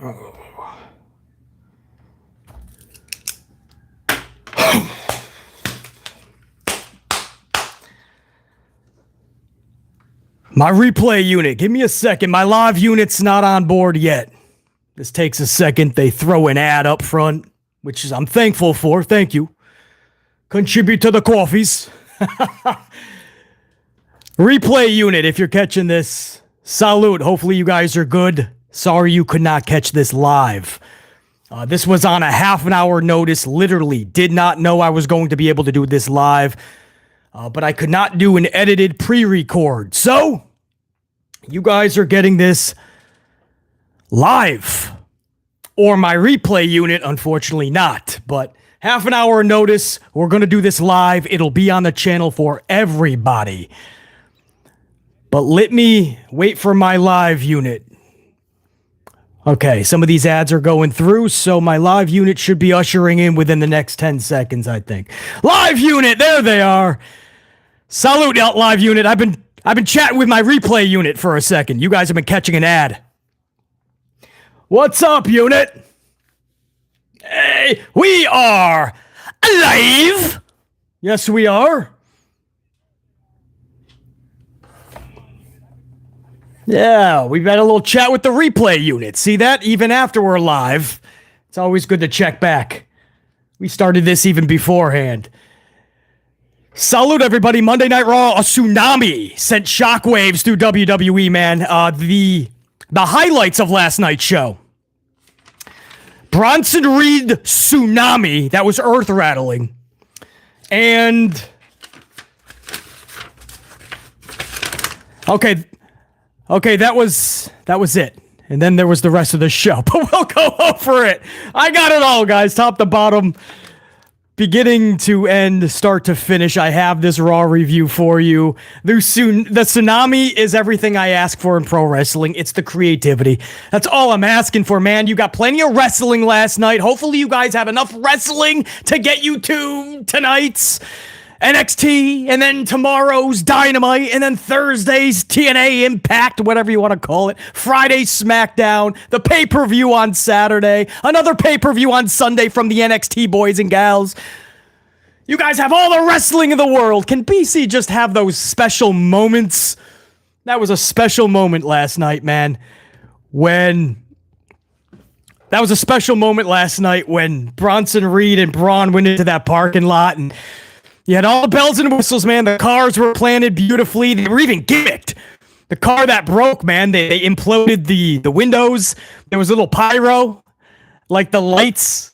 My replay unit, give me a second. My live unit's not on board yet. This takes a second. They throw an ad up front, which is I'm thankful for. Thank you. Contribute to the coffees. Replay unit, if you're catching this, salute. Hopefully you guys are good. Sorry you could not catch this live. This was on a half an hour notice. Literally did not know I was going to be able to do this live. But I could not do an edited pre-record. So, you guys are getting this live. Or my replay unit, unfortunately not. But half an hour notice, we're going to do this live. It'll be on the channel for everybody. But let me wait for my live unit. Okay, some of these ads are going through, so my live unit should be ushering in within the next 10 seconds, I think. Live unit, there they are. Salute, live unit. I've been chatting with my replay unit for a second. You guys have been catching an ad. What's up, unit? Hey, we are live. Yes, we are. Yeah, we've had a little chat with the replay unit. See that? Even after we're live, it's always good to check back. We started this even beforehand. Salute, everybody. Monday Night Raw, a tsunami sent shockwaves through WWE, man. The highlights of last night's show. Bronson Reed Tsunami. That was earth-rattling. And... Okay, that was it. And then there was the rest of the show. But we'll go over it. I got it all, guys. Top to bottom. Beginning to end, start to finish, I have this Raw review for you. The Tsunami is everything I ask for in pro wrestling. It's the creativity. That's all I'm asking for, man. You got plenty of wrestling last night. Hopefully you guys have enough wrestling to get you to tonight's NXT, and then tomorrow's Dynamite, and then Thursday's TNA Impact, whatever you want to call it. Friday SmackDown, the pay-per-view on Saturday, another pay-per-view on Sunday from the NXT boys and gals. You guys have all the wrestling in the world. Can BC just have those special moments? That was a special moment last night, man. That was a special moment last night when Bronson Reed and Braun went into that parking lot, and you had all the bells and whistles, man. The cars were planted beautifully. They were even gimmicked. The car that broke, man, they imploded the windows. There was a little pyro. Like the lights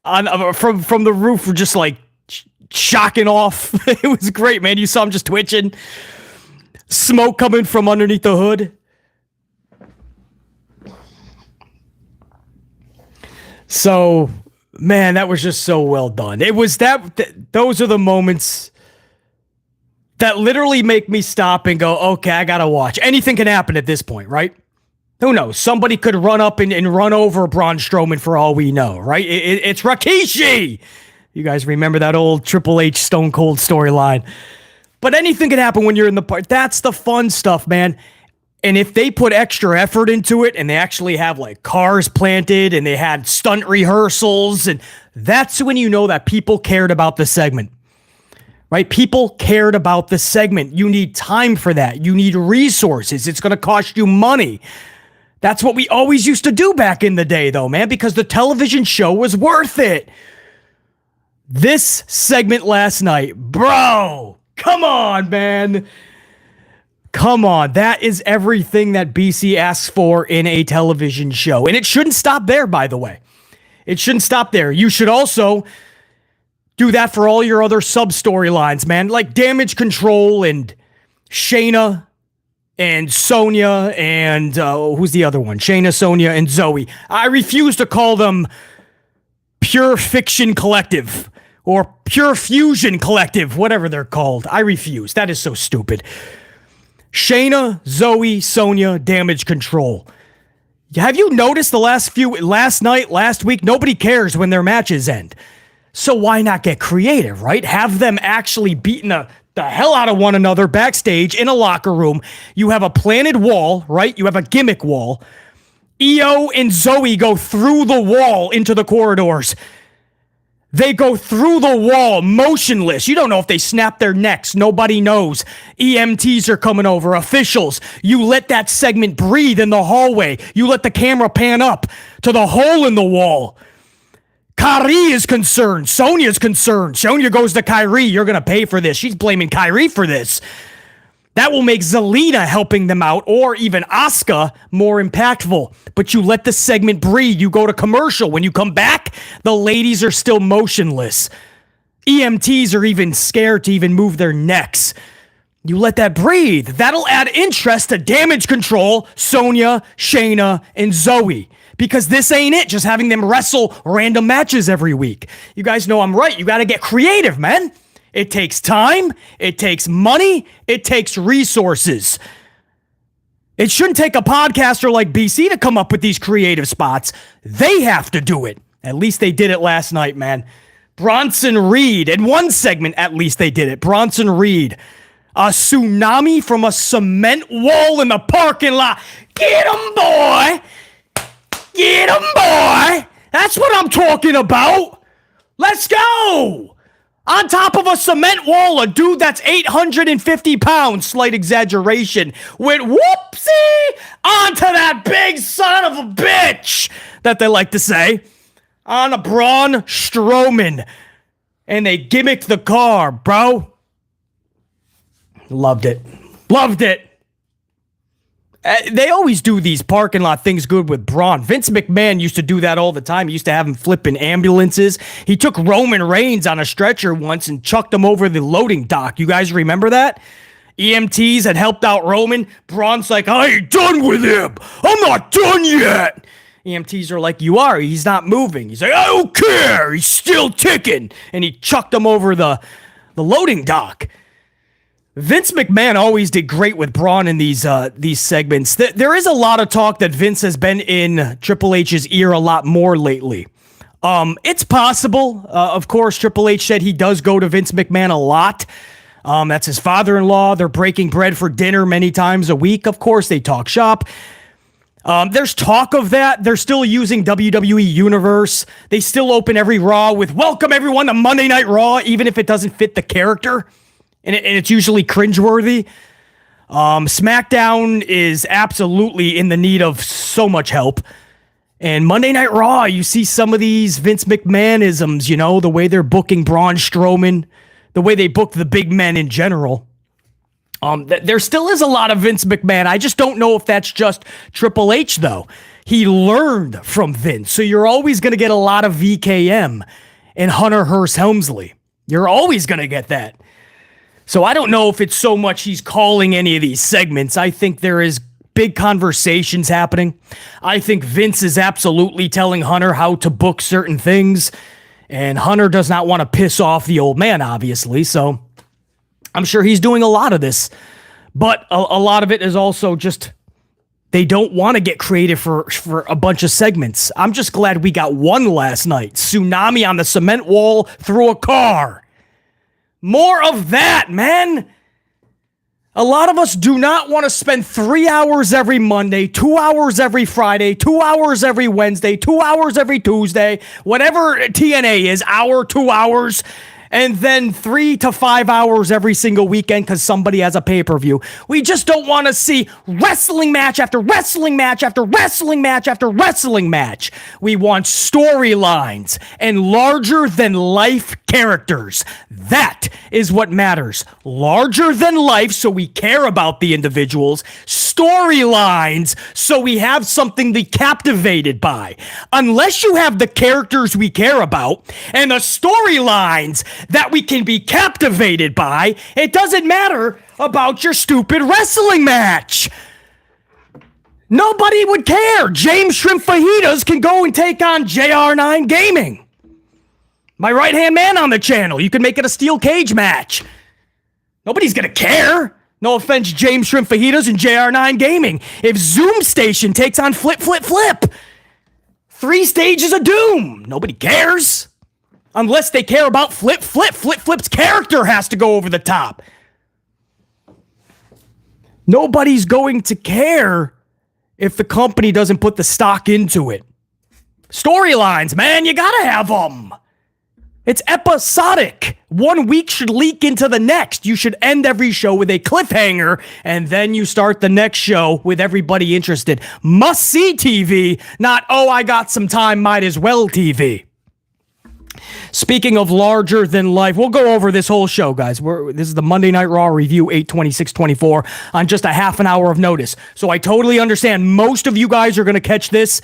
on from the roof were just like shocking off. It was great, man. You saw them just twitching. Smoke coming from underneath the hood. So... man, that was just so well done. It was those are the moments that literally make me stop and go, okay, I gotta watch. Anything can happen at this point, right? Who knows? Somebody could run up and run over Braun Strowman for all we know, right? It's Rikishi! You guys remember that old Triple H Stone Cold storyline. But anything can happen when you're in the part. That's the fun stuff, man. And if they put extra effort into it and they actually have like cars planted and they had stunt rehearsals, and that's when you know that people cared about the segment, right? People cared about the segment. You need time for that. You need resources. It's going to cost you money. That's what we always used to do back in the day though, man, because the television show was worth it. This segment last night, bro, come on, man. Come on, that is everything that BC asks for in a television show. And it shouldn't stop there, by the way. It shouldn't stop there. You should also do that for all your other sub-storylines, man. Like Damage Control and Shayna and Sonya and who's the other one? Shayna, Sonya, and Zoe. I refuse to call them Pure Fiction Collective or Pure Fusion Collective, whatever they're called. I refuse. That is so stupid. Shayna, Zoe, Sonya, Damage Control. Have you noticed last night, last week, nobody cares when their matches end. So why not get creative, right? Have them actually beating the hell out of one another backstage in a locker room. You have a planted wall, right? You have a gimmick wall. Io and Zoe go through the wall into the corridors. They go through the wall, motionless. You don't know if they snap their necks. Nobody knows. EMTs are coming over. Officials. You let that segment breathe in the hallway. You let the camera pan up to the hole in the wall. Kairi is concerned. Sonya's concerned. Sonya goes to Kairi. You're going to pay for this. She's blaming Kairi for this. That will make Zelina helping them out, or even Asuka, more impactful. But you let the segment breathe. You go to commercial. When you come back, the ladies are still motionless. EMTs are even scared to even move their necks. You let that breathe. That'll add interest to Damage Control, Sonya, Shayna, and Zoe. Because this ain't it, just having them wrestle random matches every week. You guys know I'm right. You got to get creative, man. It takes time, it takes money, it takes resources. It shouldn't take a podcaster like BC to come up with these creative spots. They have to do it. At least they did it last night, man. Bronson Reed, in one segment at least they did it. Bronson Reed, a tsunami from a cement wall in the parking lot. Get him, boy! Get him, boy! That's what I'm talking about! Let's go! On top of a cement wall, a dude that's 850 pounds, slight exaggeration, went whoopsie onto that big son of a bitch that they like to say, on a Braun Strowman. And they gimmicked the car, bro. Loved it. Loved it. They always do these parking lot things good with Braun. Vince McMahon used to do that all the time. He used to have him flipping ambulances. He took Roman Reigns on a stretcher once and chucked him over the loading dock. You guys remember that? EMTs had helped out Roman. Braun's like, I ain't done with him. I'm not done yet. EMTs are like, you are. He's not moving. He's like, I don't care. He's still ticking. And he chucked him over the loading dock. Vince McMahon always did great with Braun in these segments. There is a lot of talk that Vince has been in Triple H's ear a lot more lately. It's possible. Of course, Triple H said he does go to Vince McMahon a lot. That's his father-in-law. They're breaking bread for dinner many times a week. Of course, they talk shop. There's talk of that. They're still using WWE Universe. They still open every Raw with welcome everyone to Monday Night Raw, even if it doesn't fit the character. And it's usually cringeworthy. SmackDown is absolutely in the need of so much help. And Monday Night Raw, you see some of these Vince McMahon-isms, you know, the way they're booking Braun Strowman, the way they book the big men in general. There still is a lot of Vince McMahon. I just don't know if that's just Triple H, though. He learned from Vince. So you're always going to get a lot of VKM and Hunter Hearst Helmsley. You're always going to get that. So I don't know if it's so much he's calling any of these segments. I think there is big conversations happening. I think Vince is absolutely telling Hunter how to book certain things. And Hunter does not want to piss off the old man, obviously. So I'm sure he's doing a lot of this. But a lot of it is also just they don't want to get creative for a bunch of segments. I'm just glad we got one last night. Tsunami on the cement wall through a car. More of that, man. A lot of us do not want to spend 3 hours every Monday, 2 hours every Friday, 2 hours every Wednesday, 2 hours every Tuesday, whatever TNA is, hour, 2 hours, and then 3 to 5 hours every single weekend because somebody has a pay-per-view. We just don't want to see wrestling match after wrestling match after wrestling match after wrestling match. We want storylines and larger-than-life characters. That is what matters. Larger than life, so we care about the individuals. Storylines, so we have something to be captivated by. Unless you have the characters we care about and the storylines that we can be captivated by, it doesn't matter about your stupid wrestling match. Nobody would care. James Shrimp Fajitas can go and take on JR9 Gaming. My right-hand man on the channel. You can make it a steel cage match. Nobody's gonna care. No offense, James Shrimp Fajitas and JR9 Gaming. If Zoom Station takes on Flip, 3 stages of doom. Nobody cares. Unless they care about Flip. Flip's character has to go over the top. Nobody's going to care if the company doesn't put the stock into it. Storylines, man, you gotta have them. It's episodic. 1 week should leak into the next. You should end every show with a cliffhanger, and then you start the next show with everybody interested. Must-see TV, not, oh, I got some time, might as well TV. Speaking of larger than life, we'll go over this whole show, guys. This is the Monday Night Raw review, 8/26/24, on just a half an hour of notice. So I totally understand most of you guys are going to catch this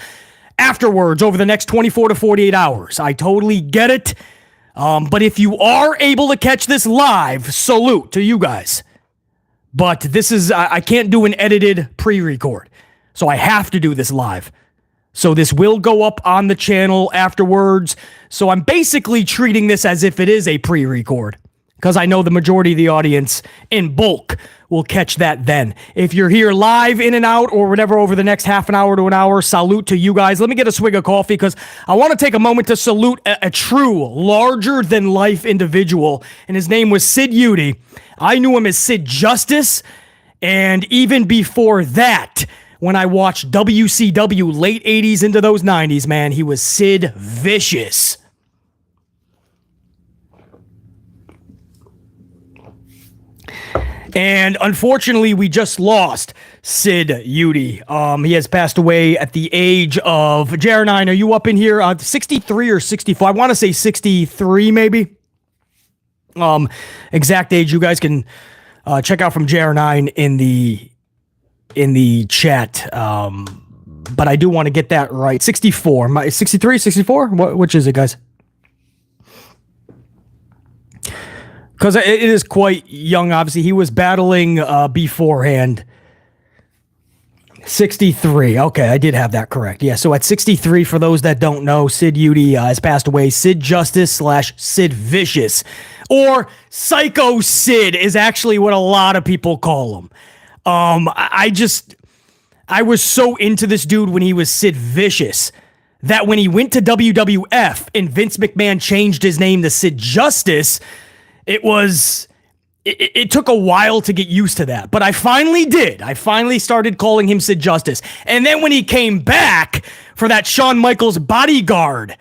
afterwards over the next 24 to 48 hours. I totally get it. But if you are able to catch this live, salute to you guys. But this is, I can't do an edited pre-record. So I have to do this live. So this will go up on the channel afterwards. So I'm basically treating this as if it is a pre-record, because I know the majority of the audience in bulk will catch that then. If you're here live, in and out, or whatever over the next half an hour to an hour, salute to you guys. Let me get a swig of coffee, because I want to take a moment to salute a true, larger-than-life individual, and his name was Sid Vicious. I knew him as Sid Justice, and even before that, when I watched WCW late 80s into those 90s, man, he was Sid Vicious. And unfortunately, we just lost Sid Vicious. He has passed away at the age of, JR9, are you up in here? 63 or 64? I want to say 63, maybe. Exact age you guys can check out from JR9 in the chat. But I do want to get that right. 64. 63, 64? Which is it, guys? Because it is quite young, obviously. He was battling beforehand. 63. Okay, I did have that correct. Yeah, so at 63, for those that don't know, Sid Vicious has passed away. Sid Justice / Sid Vicious. Or Psycho Sid is actually what a lot of people call him. I was so into this dude when he was Sid Vicious that when he went to WWF and Vince McMahon changed his name to Sid Justice, it took a while to get used to that, but I finally did. I finally started calling him Sid Justice. And then when he came back for that Shawn Michaels Bodyguard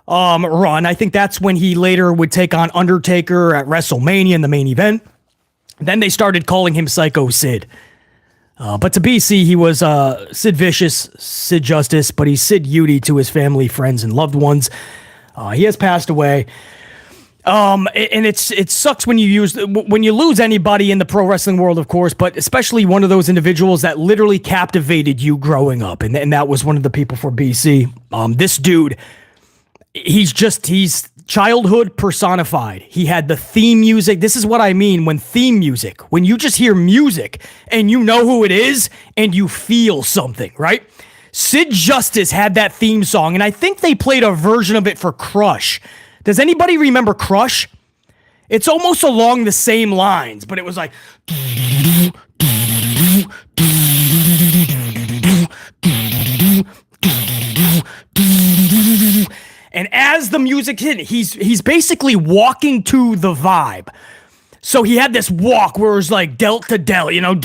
run, I think that's when he later would take on Undertaker at WrestleMania in the main event. Then they started calling him Psycho Sid. But to BC, he was Sid Vicious, Sid Justice, but he's Sid Vicious to his family, friends, and loved ones. He has passed away. And it sucks when you lose anybody in the pro wrestling world, of course, but especially one of those individuals that literally captivated you growing up. And that was one of the people for BC. This dude, he's childhood personified. He had the theme music. This is what I mean when theme music, when you just hear music and you know who it is and you feel something, right? Sid Justice had that theme song, and I think they played a version of it for Crush. Does anybody remember Crush? It's almost along the same lines, but it was like... And as the music hit, he's basically walking to the vibe. So he had this walk where it was like delt to delt, you know?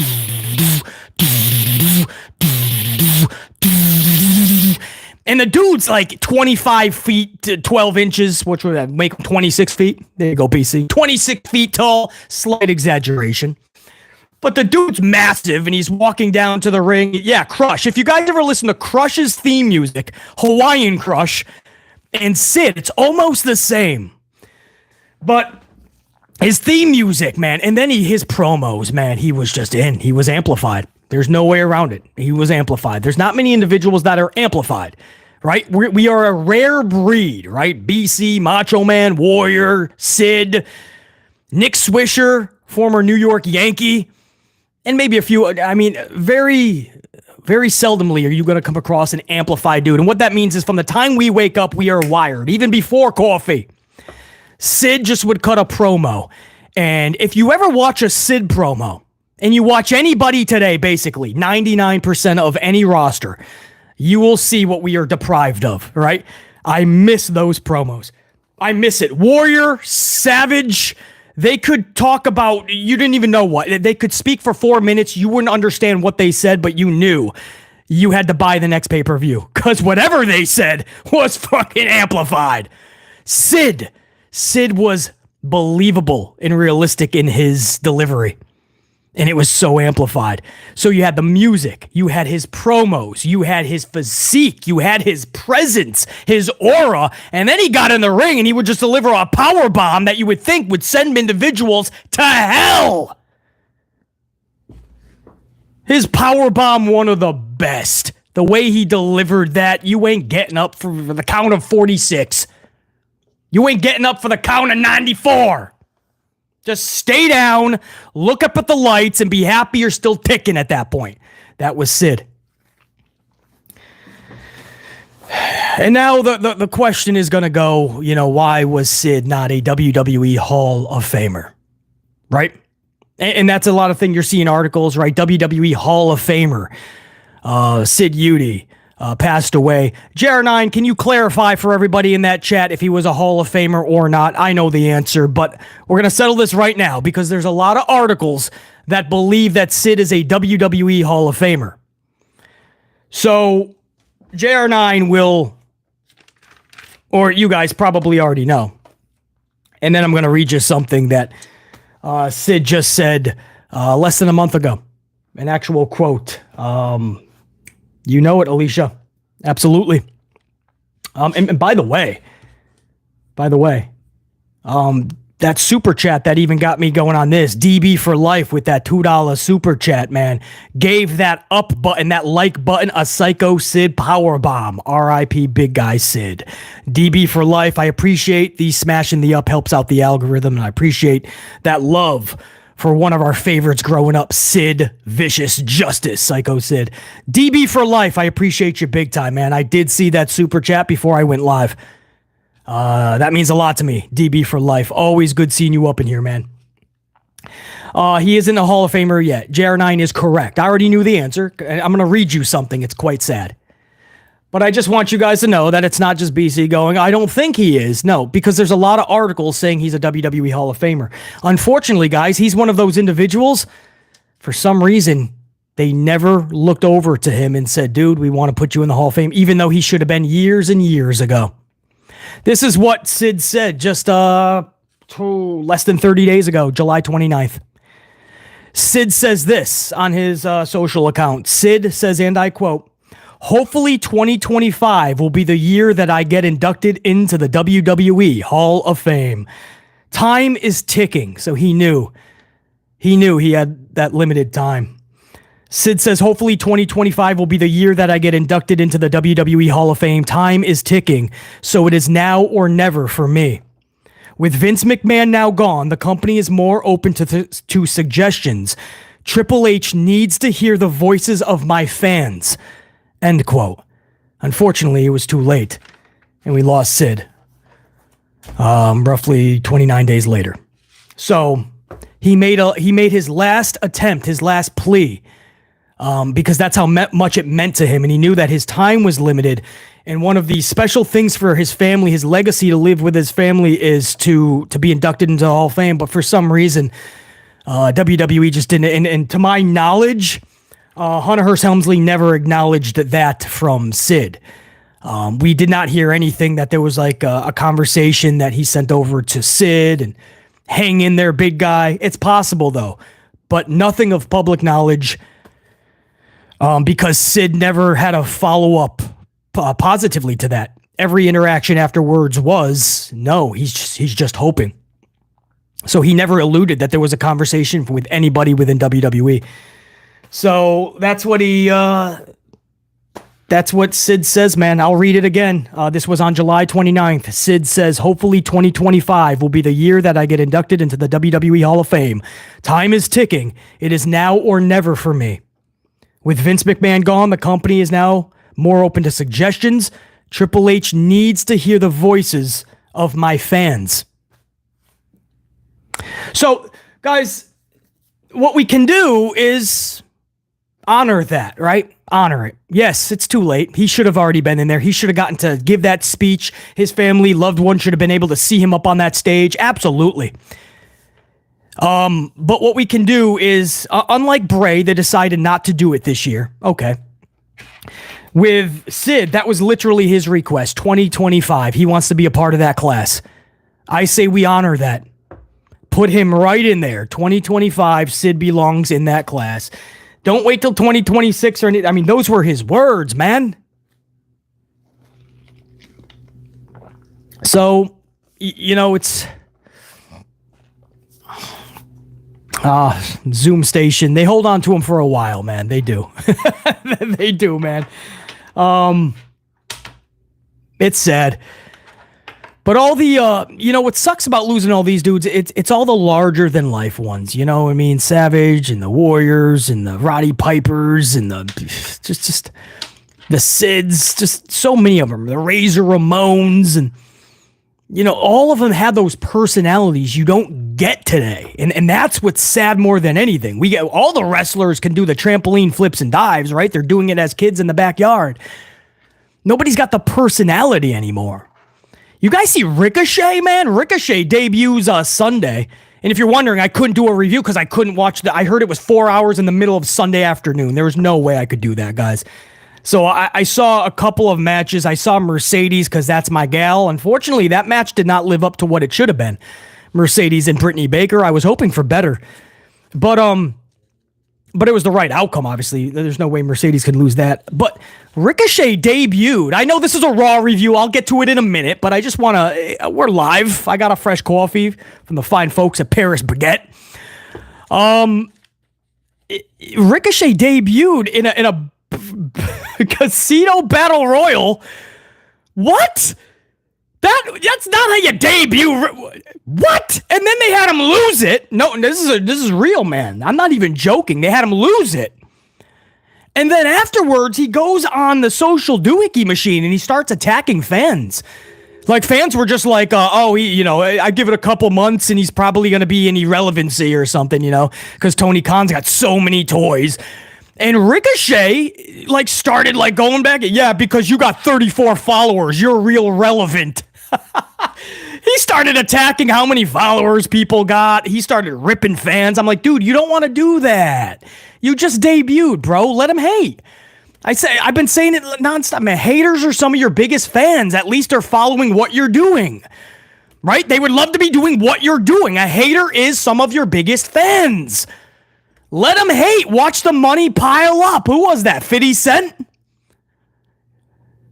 And the dude's like 25 feet to 12 inches, which would make him 26 feet. There you go, BC. 26 feet tall, slight exaggeration. But the dude's massive, and he's walking down to the ring. Yeah, Crush. If you guys ever listen to Crush's theme music, Hawaiian Crush, and Sid, it's almost the same. But his theme music, man, and then his promos, man, he was just in. He was amplified. There's no way around it. He was amplified. There's not many individuals that are amplified, right? We are a rare breed, right? BC, Macho Man, Warrior, Sid, Nick Swisher, former New York Yankee, and maybe a few. I mean, very, very seldomly are you going to come across an amplified dude. And what that means is from the time we wake up, we are wired. Even before coffee, Sid just would cut a promo. And if you ever watch a Sid promo, and you watch anybody today, basically, 99% of any roster, you will see what we are deprived of, right? I miss those promos. I miss it. Warrior, Savage, they could talk about, you didn't even know what. They could speak for 4 minutes. You wouldn't understand what they said, but you knew. you had to buy the next pay-per-view because whatever they said was fucking amplified. Sid was believable and realistic in his delivery. And it was so amplified. So you had the music, you had his promos, you had his physique, you had his presence, his aura, and then he got in the ring and he would just deliver a power bomb that you would think would send individuals to hell. His power bomb, one of the best. The way he delivered that, you ain't getting up for the count of 46. You ain't getting up for the count of 94. Just stay down, look up at the lights, and be happy you're still ticking at that point. That was Sid. And now the question is going to go, why was Sid not a WWE Hall of Famer? Right? And that's a lot of things you're seeing articles, right? WWE Hall of Famer. Sid Vicious passed away. JR9, can you clarify for everybody in that chat if he was a Hall of Famer or not? I know the answer, but we're going to settle this right now because there's a lot of articles that believe that Sid is a WWE Hall of Famer. So JR9 will, or you guys probably already know. And then I'm going to read you something that Sid just said less than a month ago. An actual quote. You know it, Alicia. Absolutely. And by the way, that super chat that even got me going on this, DB for life with that $2 super chat, man, gave that up button, that like button, a Psycho Sid power bomb. RIP big guy Sid. DB for life. I appreciate the smashing the up helps out the algorithm, and I appreciate that love for one of our favorites growing up, Sid Vicious Justice, Psycho Sid. DB for life, I appreciate you big time, man. I did see that super chat before I went live. That means a lot to me, DB for life. Always good seeing you up in here, man. He isn't a Hall of Famer yet. JR9 is correct. I already knew the answer. I'm going to read you something. It's quite sad. But I just want you guys to know that it's not just BC going, I don't think he is. No, because there's a lot of articles saying he's a WWE Hall of Famer. Unfortunately, guys, he's one of those individuals, for some reason, they never looked over to him and said, dude, we want to put you in the Hall of Fame, even though he should have been years and years ago. This is what Sid said just less than 30 days ago, July 29th. Sid says this on his social account. Sid says, and I quote, hopefully 2025 will be the year that I get inducted into the WWE Hall of Fame. Time is ticking, so he knew he had that limited time. Sid says, hopefully 2025 will be the year that I get inducted into the WWE Hall of Fame. Time is ticking, so it is now or never for me. With Vince McMahon now gone, the company is more open to suggestions. Triple H needs to hear the voices of my fans. End quote. Unfortunately, it was too late, and we lost Sid roughly 29 days later. So he made his last attempt, his last plea, because that's how much it meant to him, and he knew that his time was limited. And one of the special things for his family, his legacy to live with his family, is to be inducted into the Hall of Fame. But for some reason, WWE just didn't. And to my knowledge, Hunter Hearst Helmsley never acknowledged that from Sid. We did not hear anything that there was like a conversation that he sent over to Sid and hang in there, big guy. It's possible though, but nothing of public knowledge because Sid never had a follow-up positively to that. Every interaction afterwards was, no, he's just hoping. So he never alluded that there was a conversation with anybody within WWE. So that's what Sid says, man. I'll read it again. This was on July 29th. Sid says, hopefully 2025 will be the year that I get inducted into the WWE Hall of Fame. Time is ticking. It is now or never for me. With Vince McMahon gone, the company is now more open to suggestions. Triple H needs to hear the voices of my fans. So, guys, what we can do is honor that, right? Honor it. Yes, it's too late. He should have already been in there. He should have gotten to give that speech. His family, loved one should have been able to see him up on that stage. Absolutely. But what we can do is, unlike Bray, they decided not to do it this year. Okay. With Sid, that was literally his request, 2025. He wants to be a part of that class. I say we honor that. Put him right in there. 2025, Sid belongs in that class. Don't wait till 2026 or anything. I mean, those were his words, man. So, you know, it's... Zoom station. They hold on to him for a while, man. They do. They do, man. It's sad. But all the, you know, what sucks about losing all these dudes, it's all the larger than life ones, you know? I mean, Savage and the Warriors and the Roddy Pipers and the, just the Sids, just so many of them, the Razor Ramones, and, you know, all of them had those personalities you don't get today. And that's what's sad more than anything. We get, all the wrestlers can do the trampoline flips and dives, right? They're doing it as kids in the backyard. Nobody's got the personality anymore. You guys see Ricochet, man? Ricochet debuts Sunday. And if you're wondering, I couldn't do a review because I couldn't watch I heard it was 4 hours in the middle of Sunday afternoon. There was no way I could do that, guys. So I saw a couple of matches. I saw Mercedes because that's my gal. Unfortunately, that match did not live up to what it should have been. Mercedes and Brittany Baker. I was hoping for better. But it was the right outcome, obviously. There's no way Mercedes could lose that. But Ricochet debuted. I know this is a Raw review. I'll get to it in a minute, but I just want to... We're live. I got a fresh coffee from the fine folks at Paris Baguette. Ricochet debuted in a Casino Battle Royal. What? That's not how you debut. What? And then they had him lose it. No, this is real, man. I'm not even joking. They had him lose it. And then afterwards, he goes on the social doohickey machine and he starts attacking fans. Like, fans were just like, I give it a couple months and he's probably going to be in irrelevancy or something, you know, because Tony Khan's got so many toys. And Ricochet, like, started, like, going back. Yeah, because you got 34 followers. You're real relevant. He started attacking how many followers people got. He started ripping fans. I'm like, dude, you don't want to do that. You just debuted, bro. Let him hate. I've been saying it nonstop, man. Haters are some of your biggest fans. At least they're following what you're doing, right? They would love to be doing what you're doing. A hater is some of your biggest fans. Let them hate. Watch the money pile up. Who was that? 50 Cent?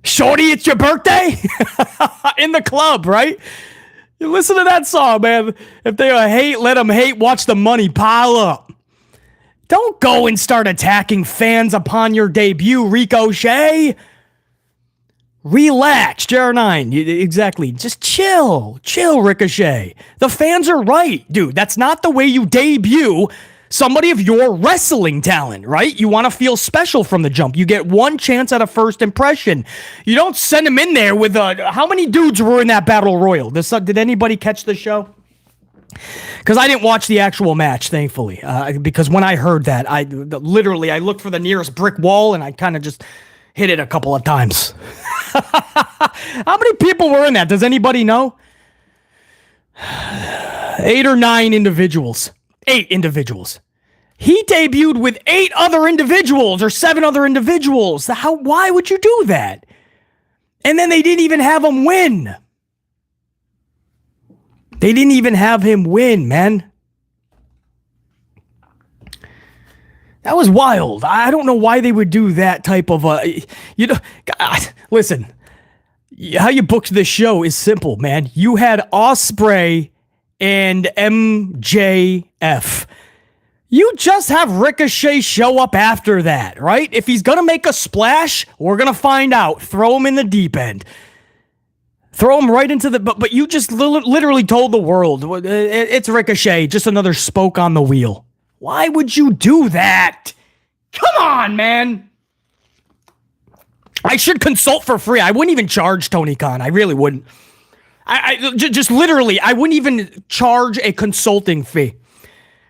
Shorty, it's your birthday? In the club, right? You listen to that song, man. If they hate, let them hate. Watch the money pile up. Don't go and start attacking fans upon your debut, Ricochet. Relax, JR9. Exactly. Just chill. Chill, Ricochet. The fans are right, dude. That's not the way you debut somebody of your wrestling talent, right? You want to feel special from the jump. You get one chance at a first impression. You don't send them in there with how many dudes were in that battle royal? Did anybody catch the show? Because I didn't watch the actual match, thankfully. Because when I heard that, I looked for the nearest brick wall and I kind of just hit it a couple of times. How many people were in that? Does anybody know? 8 or 9 individuals. 8 individuals. He debuted with 8 other individuals or 7 other individuals. Why would you do that? And then they didn't even have him win. They didn't even have him win, man. That was wild. I don't know why they would do that type of listen, how you booked this show is simple, man. You had Ospreay and MJF. You just have Ricochet show up after that, right? If he's going to make a splash, we're going to find out. Throw him in the deep end. Throw him right into the... But you just literally told the world, it's Ricochet, just another spoke on the wheel. Why would you do that? Come on, man. I should consult for free. I wouldn't even charge Tony Khan. I really wouldn't. I just literally, I wouldn't even charge a consulting fee.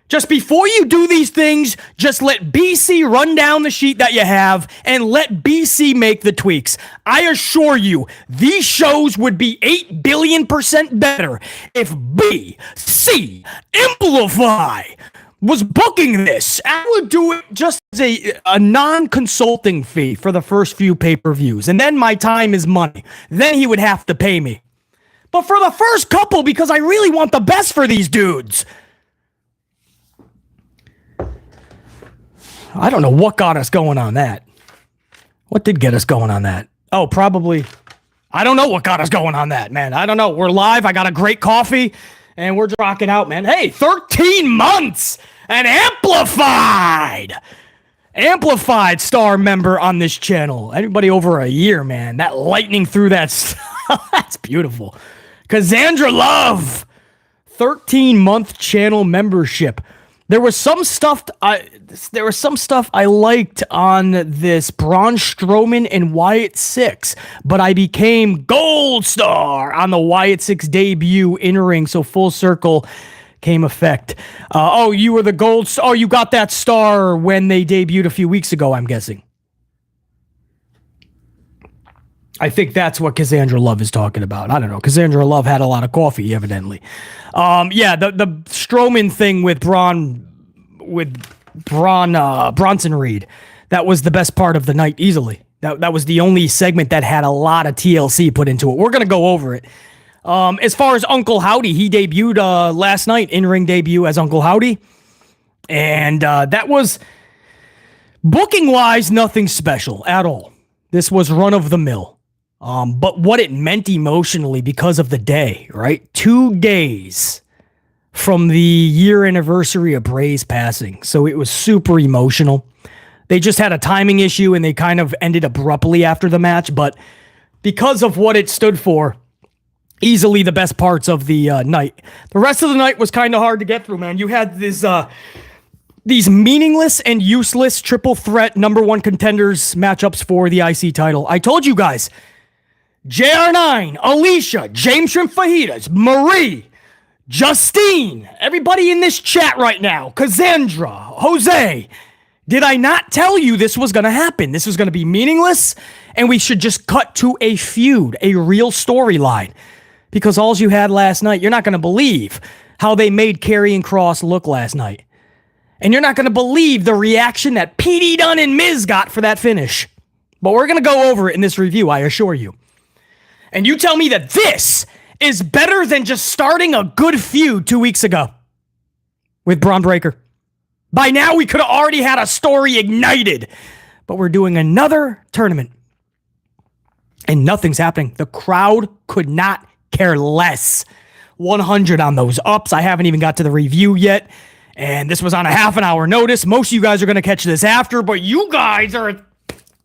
Just before you do these things, just let BC run down the sheet that you have and let BC make the tweaks. I assure you, these shows would be 8 billion% better if BC Amplify was booking this. I would do it just as a non-consulting fee for the first few pay-per-views. And then my time is money. Then he would have to pay me. But for the first couple, because I really want the best for these dudes. I don't know what got us going on that. What did get us going on that? Oh, probably. I don't know what got us going on that, man. I don't know. We're live. I got a great coffee. And we're rocking out, man. Hey, 13 months and amplified star member on this channel. Anybody over a year, man. That lightning through that stuff. That's beautiful. Cassandra Love, 13-month channel membership. There was some stuff I liked on this Braun Strowman and Wyatt 6, but I became gold star on the Wyatt 6 debut in-ring, so full circle came effect. You were the gold star. Oh, you got that star when they debuted a few weeks ago, I'm guessing. I think that's what Cassandra Love is talking about. I don't know. Cassandra Love had a lot of coffee, evidently. The Strowman thing with Bronson Reed, that was the best part of the night, easily. That was the only segment that had a lot of TLC put into it. We're going to go over it. As far as Uncle Howdy, he debuted last night, in-ring debut as Uncle Howdy. And that was, booking-wise, nothing special at all. This was run-of-the-mill. But what it meant emotionally because of the day, right? 2 days from the year anniversary of Bray's passing. So it was super emotional. They just had a timing issue and they kind of ended abruptly after the match. But because of what it stood for, easily the best parts of the night. The rest of the night was kind of hard to get through, man. You had these meaningless and useless triple threat number one contenders matchups for the IC title. I told you guys, JR9, Alicia, James Shrimp Fajitas, Marie, Justine, everybody in this chat right now, Cassandra, Jose. Did I not tell you this was going to happen? This was going to be meaningless, and we should just cut to a feud, a real storyline. Because all you had last night, you're not going to believe how they made Karrion Kross look last night. And you're not going to believe the reaction that P.D. Dunne and Miz got for that finish. But we're going to go over it in this review, I assure you. And you tell me that this is better than just starting a good feud 2 weeks ago with Braun Breaker. By now, we could have already had a story ignited. But we're doing another tournament. And nothing's happening. The crowd could not care less. 100 on those ups. I haven't even got to the review yet. And this was on a half an hour notice. Most of you guys are going to catch this after. But you guys are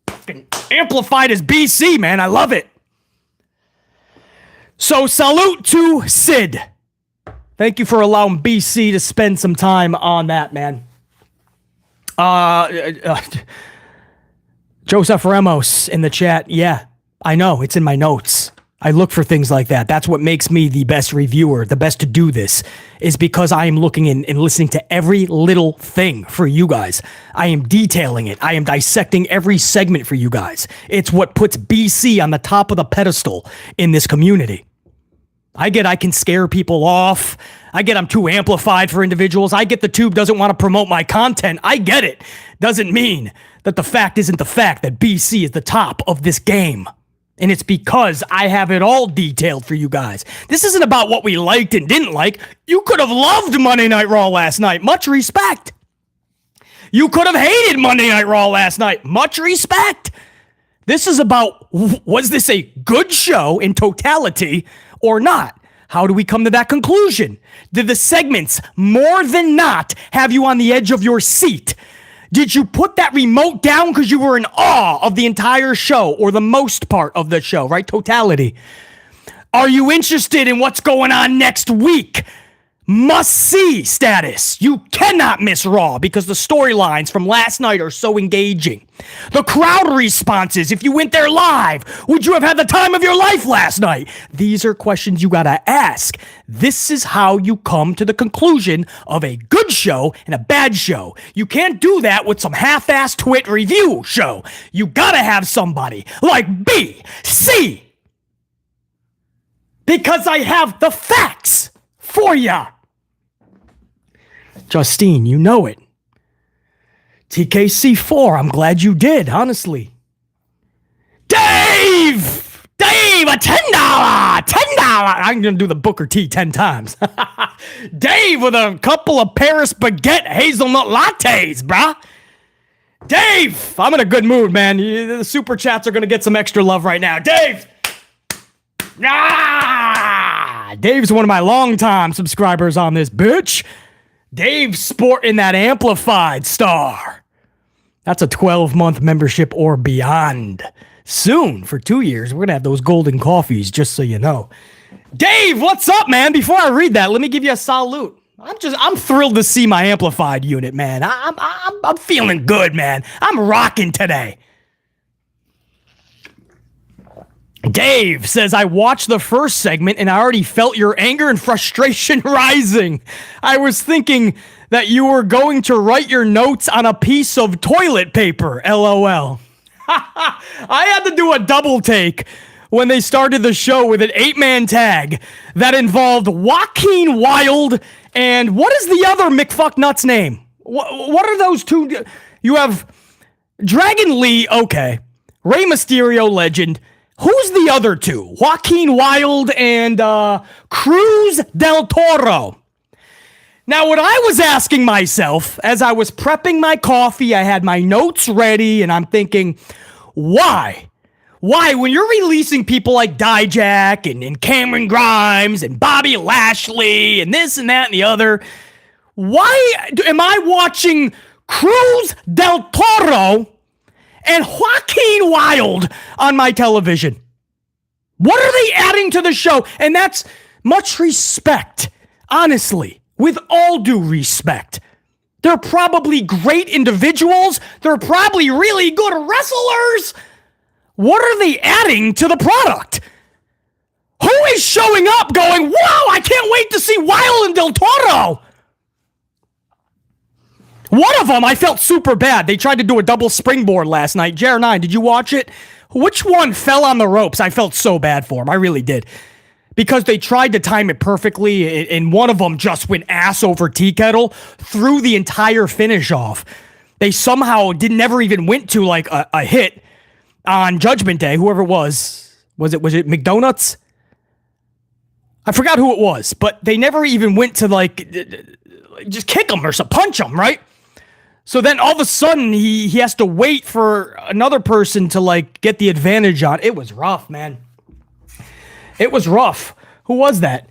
fucking amplified as BC, man. I love it. So salute to Sid. Thank you for allowing BC to spend some time on that, man. Joseph Ramos in the chat. Yeah, I know. It's in my notes. I look for things like that. That's what makes me the best reviewer, the best to do this, is because I am looking and listening to every little thing for you guys. I am detailing it. I am dissecting every segment for you guys. It's what puts BC on the top of the pedestal in this community. I get I can scare people off. I get I'm too amplified for individuals. I get the tube doesn't want to promote my content. I get it. Doesn't mean that the fact isn't the fact that BC is the top of this game. And it's because I have it all detailed for you guys. This isn't about what we liked and didn't like. You could have loved Monday Night Raw last night. Much respect. You could have hated Monday Night Raw last night. Much respect. This is about, was this a good show in totality or not? How do we come to that conclusion? Did the segments more than not have you on the edge of your seat? Did you put that remote down because you were in awe of the entire show or the most part of the show, right? Totality. Are you interested in what's going on next week? Must-see status. You cannot miss Raw because the storylines from last night are so engaging. The crowd responses, if you went there live, would you have had the time of your life last night? These are questions you gotta ask. This is how you come to the conclusion of a good show and a bad show. You can't do that with some half-assed twit review show. You gotta have somebody like BC. Because I have the facts for ya. Justine, you know it. TKC4, I'm glad you did, honestly. Dave! Dave, a $10! $10! I'm going to do the Booker T 10 times. Dave with a couple of Paris baguette hazelnut lattes, brah. Dave, I'm in a good mood, man. The super chats are going to get some extra love right now. Dave! Dave's one of my longtime subscribers on this bitch. Dave's sporting that amplified star. That's a 12-month membership or beyond. Soon, for 2 years, we're going to have those golden coffees, just so you know. Dave, what's up, man? Before I read that, let me give you a salute. I'm thrilled to see my amplified unit, man. I'm feeling good, man. I'm rocking today. Dave says, I watched the first segment and I already felt your anger and frustration rising. I was thinking that you were going to write your notes on a piece of toilet paper, LOL. I had to do a double take when they started the show with an 8-man tag that involved Joaquin Wilde and what is the other McFucknut's name? What are those two? You have Dragon Lee, okay. Rey Mysterio, legend. Who's the other two? Joaquin Wilde and Cruz del Toro. Now, what I was asking myself as I was prepping my coffee, I had my notes ready, and I'm thinking, why? Why, when you're releasing people like Dijak and Cameron Grimes and Bobby Lashley and this and that and the other, why am I watching Cruz del Toro and Joaquin Wilde on my television? What are they adding to the show? And that's much respect, honestly, with all due respect. They're probably great individuals. They're probably really good wrestlers. What are they adding to the product? Who is showing up going, wow, I can't wait to see Wilde and Del Toro? One of them, I felt super bad. They tried to do a double springboard last night. JR9, did you watch it? Which one fell on the ropes? I felt so bad for him. I really did. Because they tried to time it perfectly, and one of them just went ass over tea kettle, threw the entire finish off. They somehow never even went to like a hit on Judgment Day, whoever it was. Was it McDonuts? I forgot who it was, but they never even went to like just kick him or punch him, right? So then all of a sudden he has to wait for another person to like get the advantage on. It was rough, man. It was rough. Who was that?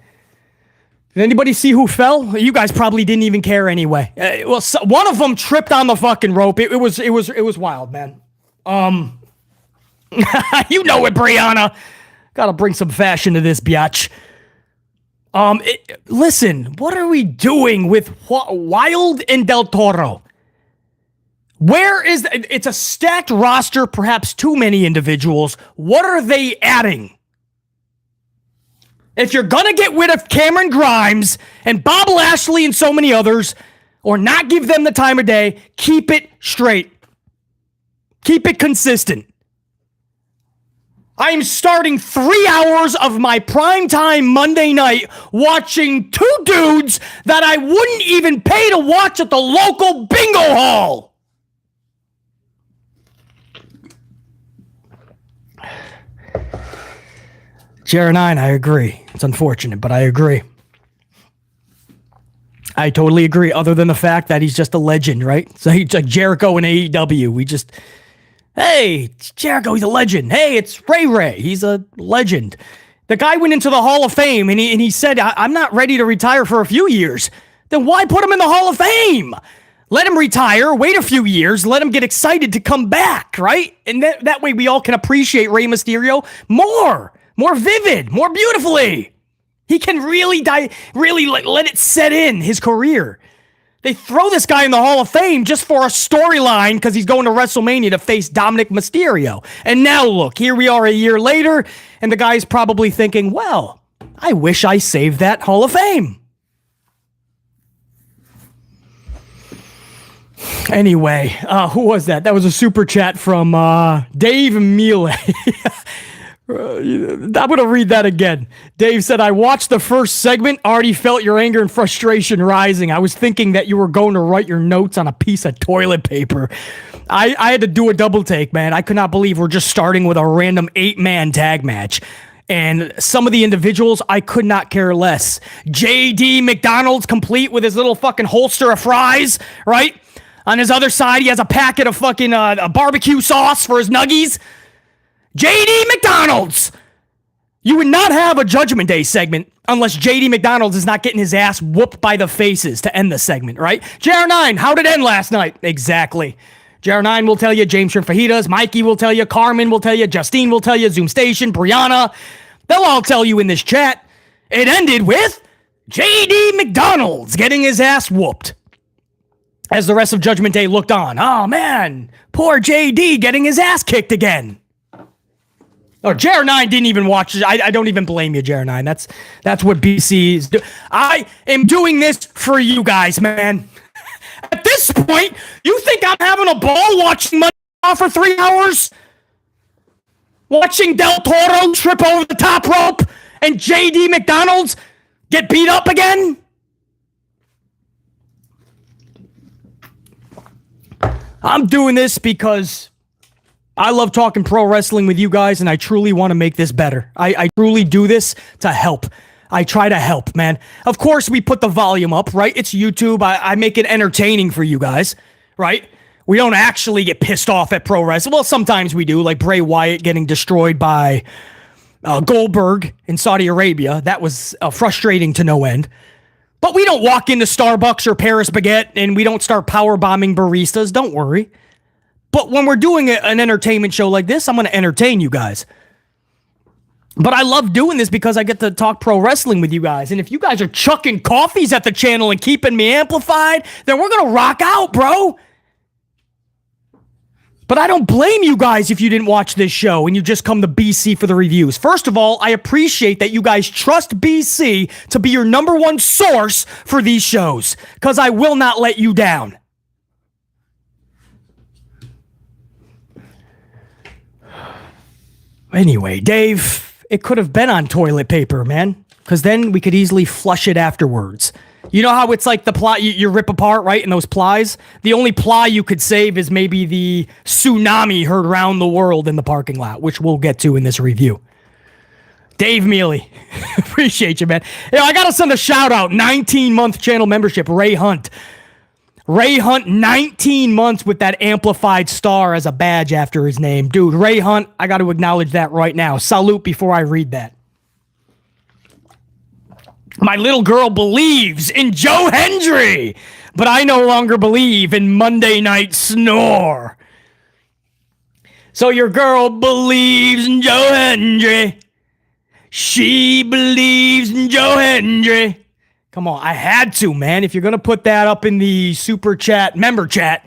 Did anybody see who fell? You guys probably didn't even care anyway. One of them tripped on the fucking rope. It was wild, man. You know it, Brianna. Gotta bring some fashion to this biatch. Listen, what are we doing with Wilde and Del Toro? Where is it's a stacked roster, perhaps too many individuals. What are they adding? If you're gonna get rid of Cameron Grimes and Bob Lashley and so many others, or not give them the time of day, keep it straight. Keep it consistent. I am starting 3 hours of my primetime Monday night watching two dudes that I wouldn't even pay to watch at the local bingo hall. JR9, I agree. It's unfortunate, but I agree. I totally agree, other than the fact that he's just a legend, right? So he's like Jericho in AEW. Hey, it's Jericho, he's a legend. Hey, it's Ray. He's a legend. The guy went into the Hall of Fame and he said, I'm not ready to retire for a few years. Then why put him in the Hall of Fame? Let him retire, wait a few years, let him get excited to come back, right? And that way we all can appreciate Rey Mysterio more vivid, more beautifully. He can really let it set in his career. They throw this guy in the Hall of Fame just for a storyline because he's going to WrestleMania to face Dominic Mysterio. And now look, here we are a year later, and the guy's probably thinking, well, I wish I saved that Hall of Fame. Anyway, who was that? That was a super chat from Dave Miele. I'm going to read that again. Dave said, I watched the first segment, already felt your anger and frustration rising. I was thinking that you were going to write your notes on a piece of toilet paper. I had to do a double take, man. I could not believe we're just starting with a random 8-man tag match. And some of the individuals, I could not care less. JD McDonald's complete with his little fucking holster of fries, right? On his other side, he has a packet of fucking a barbecue sauce for his nuggies. JD McDonald's! You would not have a Judgment Day segment unless JD McDonald's is not getting his ass whooped by the faces to end the segment, right? JR9, how did it end last night? Exactly. JR9 will tell you, James Shrimp Fajitas, Mikey will tell you, Carmen will tell you, Justine will tell you, Zoom Station, Brianna. They'll all tell you in this chat. It ended with JD McDonald's getting his ass whooped. As the rest of Judgment Day looked on. Oh, man. Poor JD getting his ass kicked again. Oh, JR9 didn't even watch it. I don't even blame you, JR9. That's what BC is doing. I am doing this for you guys, man. At this point, you think I'm having a ball watching Monday Raw for 3 hours? Watching Del Toro trip over the top rope and JD McDonald's get beat up again? I'm doing this because I love talking pro wrestling with you guys, and I truly want to make this better. I truly do this to help. I try to help, man. Of course, we put the volume up, right? It's YouTube. I make it entertaining for you guys, right? We don't actually get pissed off at pro wrestling. Well, sometimes we do, like Bray Wyatt getting destroyed by Goldberg in Saudi Arabia. That was frustrating to no end. But we don't walk into Starbucks or Paris Baguette and we don't start power bombing baristas. Don't worry. But when we're doing an entertainment show like this, I'm going to entertain you guys. But I love doing this because I get to talk pro wrestling with you guys. And if you guys are chucking coffees at the channel and keeping me amplified, then we're going to rock out, bro. But I don't blame you guys if you didn't watch this show and you just come to BC for the reviews. First of all, I appreciate that you guys trust BC to be your number one source for these shows, because I will not let you down. Anyway, Dave, it could have been on toilet paper, man, because then we could easily flush it afterwards. You know how it's like the ply you rip apart, right? And those plies? The only ply you could save is maybe the tsunami heard around the world in the parking lot, which we'll get to in this review. Dave Mealy. Appreciate you, man. I got to send a shout out. 19-month channel membership, Ray Hunt. Ray Hunt, 19 months with that amplified star as a badge after his name. Dude, Ray Hunt, I got to acknowledge that right now. Salute before I read that. My little girl believes in Joe Hendry, but I no longer believe in Monday Night Snore. So your girl believes in Joe Hendry. She believes in Joe Hendry. Come on, I had to, man. If you're going to put that up in the super chat, member chat,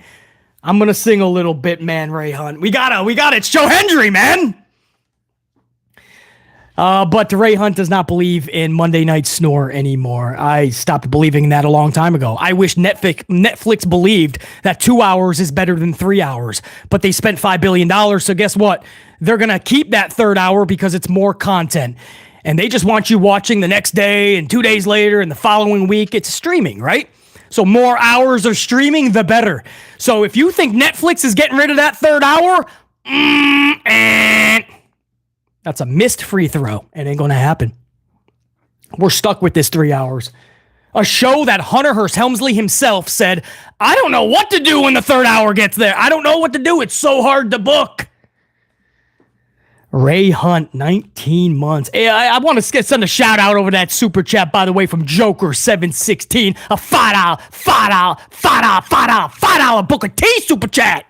I'm going to sing a little bit, man, Ray Hunt. We got it. It's Joe Hendry, man. But Ray Hunt does not believe in Monday Night Snore anymore. I stopped believing in that a long time ago. I wish Netflix believed that 2 hours is better than 3 hours, but they spent $5 billion. So guess what? They're going to keep that third hour because it's more content. And they just want you watching the next day and 2 days later and the following week. It's streaming, right? So more hours of streaming, the better. So if you think Netflix is getting rid of that third hour, that's a missed free throw. It ain't going to happen. We're stuck with this 3 hours. A show that Hunter Hearst Helmsley himself said, I don't know what to do when the third hour gets there. I don't know what to do. It's so hard to book. Ray Hunt, 19 months. Hey, I want to send a shout out over that super chat, by the way, from Joker716. A $5 Booker T super chat.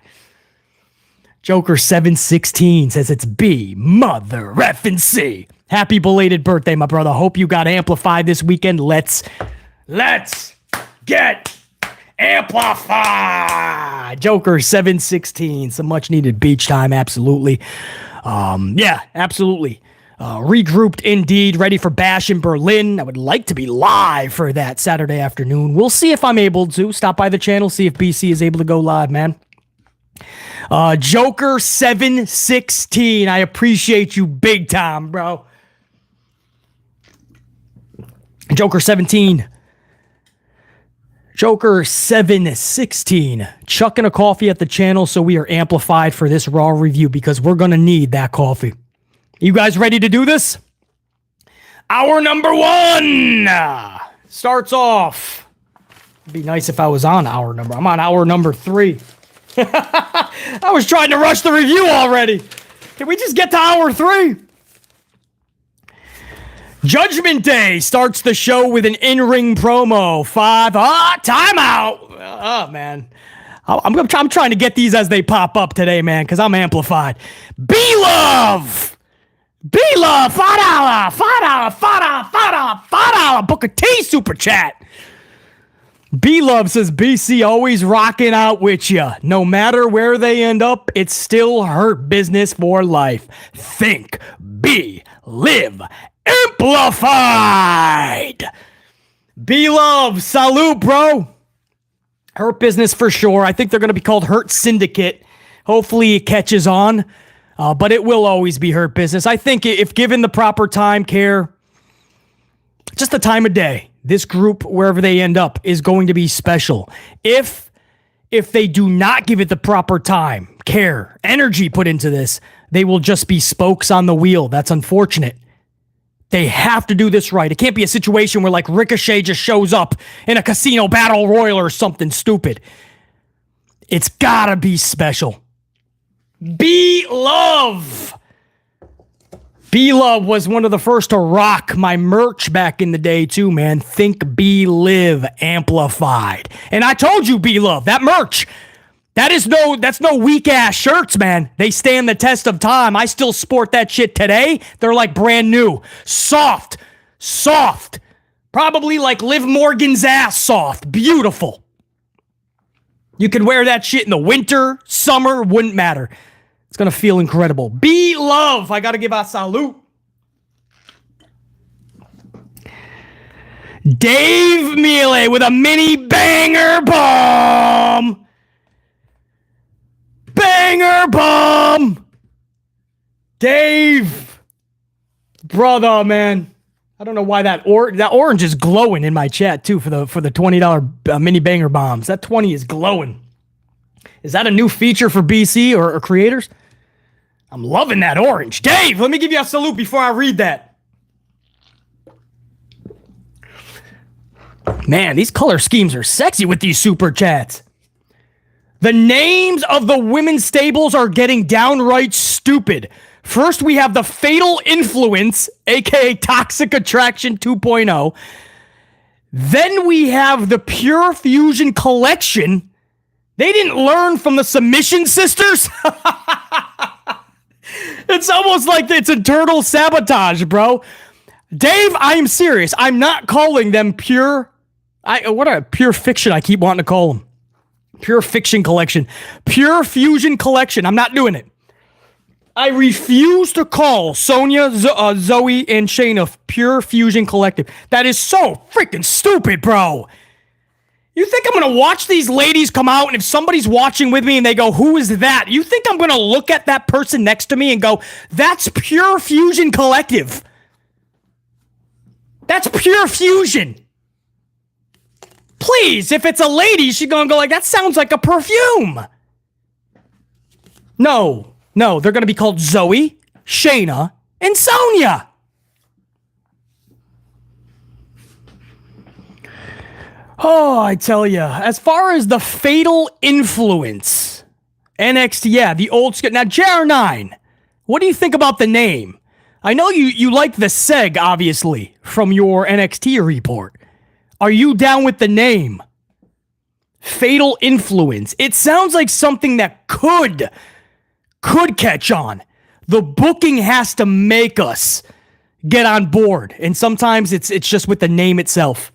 Joker716 says it's B, mother effing C. Happy belated birthday, my brother. Hope you got amplified this weekend. Let's get amplified. Joker716, some much needed beach time, absolutely. Yeah, absolutely. Regrouped indeed, ready for Bash in Berlin. I would like to be live for that Saturday afternoon. We'll see if I'm able to. Stop by the channel, see if BC is able to go live, man. Joker 716. I appreciate you big time, bro. Joker 17. Joker 716. Chucking a coffee at the channel so we are amplified for this Raw review because we're going to need that coffee. You guys ready to do this? Hour number 1 starts off. It'd be nice if I was on hour number. I'm on hour number 3. I was trying to rush the review already. Can we just get to hour 3? Judgment Day starts the show with an in-ring promo. 5. Timeout. Oh, man. I'm trying to get these as they pop up today, man, because I'm amplified. B-Love. B-Love. $5. $5. Booker T super chat. B-Love says, BC always rocking out with you. No matter where they end up, it's still Hurt Business for life. Think, be, live, amplified. B-Love, salute, bro. Hurt Business for sure. I think they're going to be called Hurt Syndicate. Hopefully it catches on, but it will always be Hurt Business. I think if given the proper time, care, just the time of day, this group, wherever they end up, is going to be special. If they do not give it the proper time, care, energy put into this, they will just be spokes on the wheel. That's unfortunate. They have to do this right. It can't be a situation where like Ricochet just shows up in a casino battle royal or something stupid. It's gotta be special. B-Love. B-Love was one of the first to rock my merch back in the day too, man. Think, be, live, amplified. And I told you, B-Love, that merch, that's no weak-ass shirts, man. They stand the test of time. I still sport that shit today. They're like brand new. Soft. Probably like Liv Morgan's ass soft. Beautiful. You can wear that shit in the winter, summer, wouldn't matter. It's going to feel incredible. B-Love. I got to give a salute. Dave Mealy with a mini banger bomb. Banger bomb. Dave. Brother, man. I don't know why that orange is glowing in my chat, too, for the $20 mini banger bombs. That 20 is glowing. Is that a new feature for BC or creators? I'm loving that orange. Dave, let me give you a salute before I read that. Man, these color schemes are sexy with these super chats. The names of the women's stables are getting downright stupid. First, we have the Fatal Influence, aka Toxic Attraction 2.0. Then we have the Pure Fusion Collection. They didn't learn from the Submission Sisters? It's almost like it's internal sabotage, bro. Dave, I am serious. I'm not calling them pure... What a pure fiction I keep wanting to call them. Pure Fiction Collection. Pure Fusion Collection. I'm not doing it. I refuse to call Sonya, Zoe, and Shayna Pure Fusion Collective. That is so freaking stupid, bro. You think I'm going to watch these ladies come out, and if somebody's watching with me and they go, who is that? You think I'm going to look at that person next to me and go, that's Pure Fusion Collective. That's Pure Fusion. Please, if it's a lady, she's going to go like, that sounds like a perfume. No, they're going to be called Zoe, Shayna, and Sonya. Oh, I tell you, as far as the Fatal Influence, NXT, yeah, the old school. Now, JR9, what do you think about the name? I know you like the seg, obviously, from your NXT report. Are you down with the name? Fatal Influence. It sounds like something that could catch on. The booking has to make us get on board, and sometimes it's just with the name itself.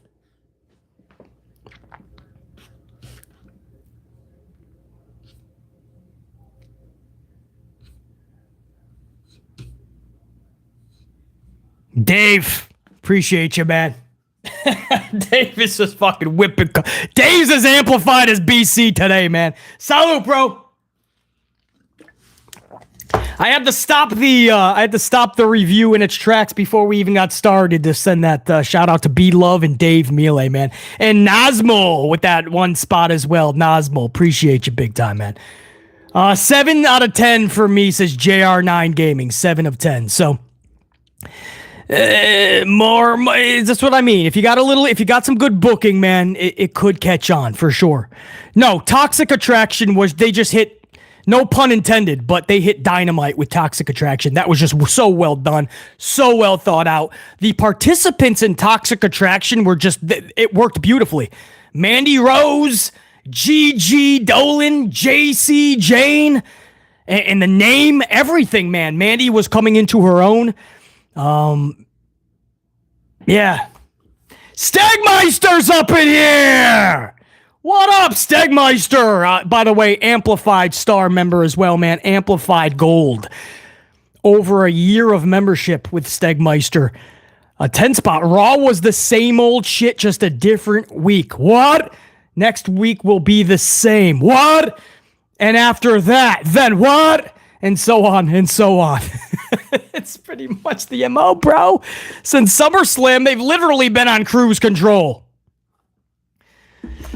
Dave, appreciate you, man. Dave is just fucking whipping. Dave's as amplified as BC today, man. Salute, bro. I had to stop the review in its tracks before we even got started to send that shout out to B Love and Dave Mealy, man. And Nazmo with that one spot as well. Nazmo, appreciate you big time, man. 7 out of 10 for me, says JR9 Gaming. 7 of 10. So more, that's what I mean. If you got some good booking, man, it could catch on for sure. No, Toxic Attraction they just hit, no pun intended, but they hit dynamite with Toxic Attraction. That was just so well done, so well thought out. The participants in Toxic Attraction it worked beautifully. Mandy Rose, Gigi Dolan, JC Jane, and the name, everything, man. Mandy was coming into her own. Yeah. Stegmeister's up in here! What up, Stegmeister? By the way, Amplified Star member as well, man. Amplified Gold. Over a year of membership with Stegmeister. A 10 spot. Raw was the same old shit, just a different week. What? Next week will be the same. What? And after that, then what? And so on and so on. It's pretty much the MO, bro. Since SummerSlam, they've literally been on cruise control.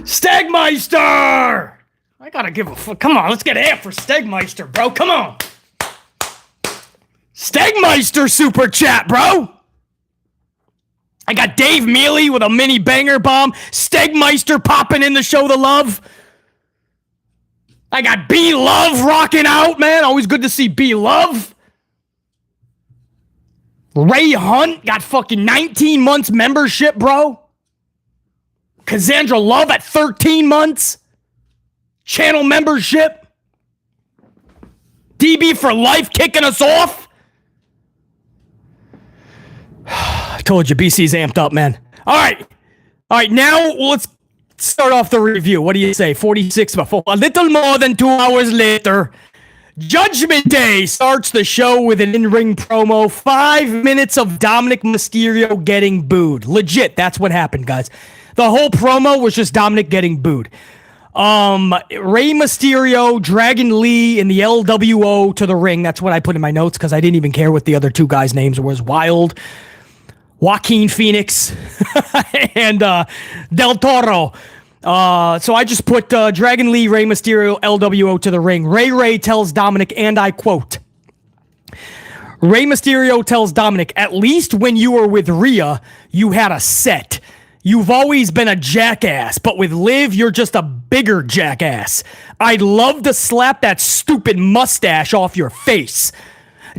Stegmeister! I gotta give a fuck. Come on, let's get amped for Stegmeister, bro. Come on. Stegmeister super chat, bro. I got Dave Mealy with a mini banger bomb. Stegmeister popping in to show the love. I got B Love rocking out, man. Always good to see B Love. Ray Hunt got fucking 19 months membership, bro. Cassandra Love at 13 months. Channel membership. DB for life kicking us off. I told you, BC's amped up, man. All right, now let's start off the review. What do you say? 46, a little more than 2 hours later. Judgment Day starts the show with an in-ring promo. 5 minutes of Dominic Mysterio getting booed. Legit, that's what happened, guys. The whole promo was just Dominic getting booed. Rey Mysterio, Dragon Lee, and the LWO to the ring. That's what I put in my notes because I didn't even care what the other two guys' names was. Wild, Joaquin Phoenix, and Del Toro. So I just put Dragon Lee, Rey Mysterio, LWO to the ring. Ray tells Dominic, and I quote, Rey Mysterio tells Dominic, at least when you were with Rhea, you had a set. You've always been a jackass, but with Liv, you're just a bigger jackass. I'd love to slap that stupid mustache off your face.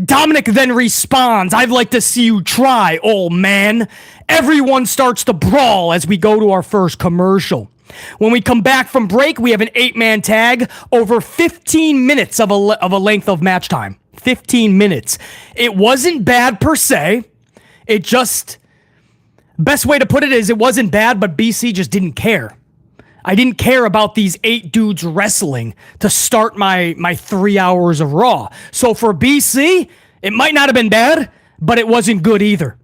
Dominic then responds, I'd like to see you try, old man. Everyone starts to brawl as we go to our first commercial. When we come back from break, we have an 8-man tag, over 15 minutes of a length of match time. 15 minutes. It wasn't bad per se. It just... Best way to put it is it wasn't bad, but BC just didn't care. I didn't care about these 8 dudes wrestling to start my 3 hours of Raw. So for BC, it might not have been bad, but it wasn't good either.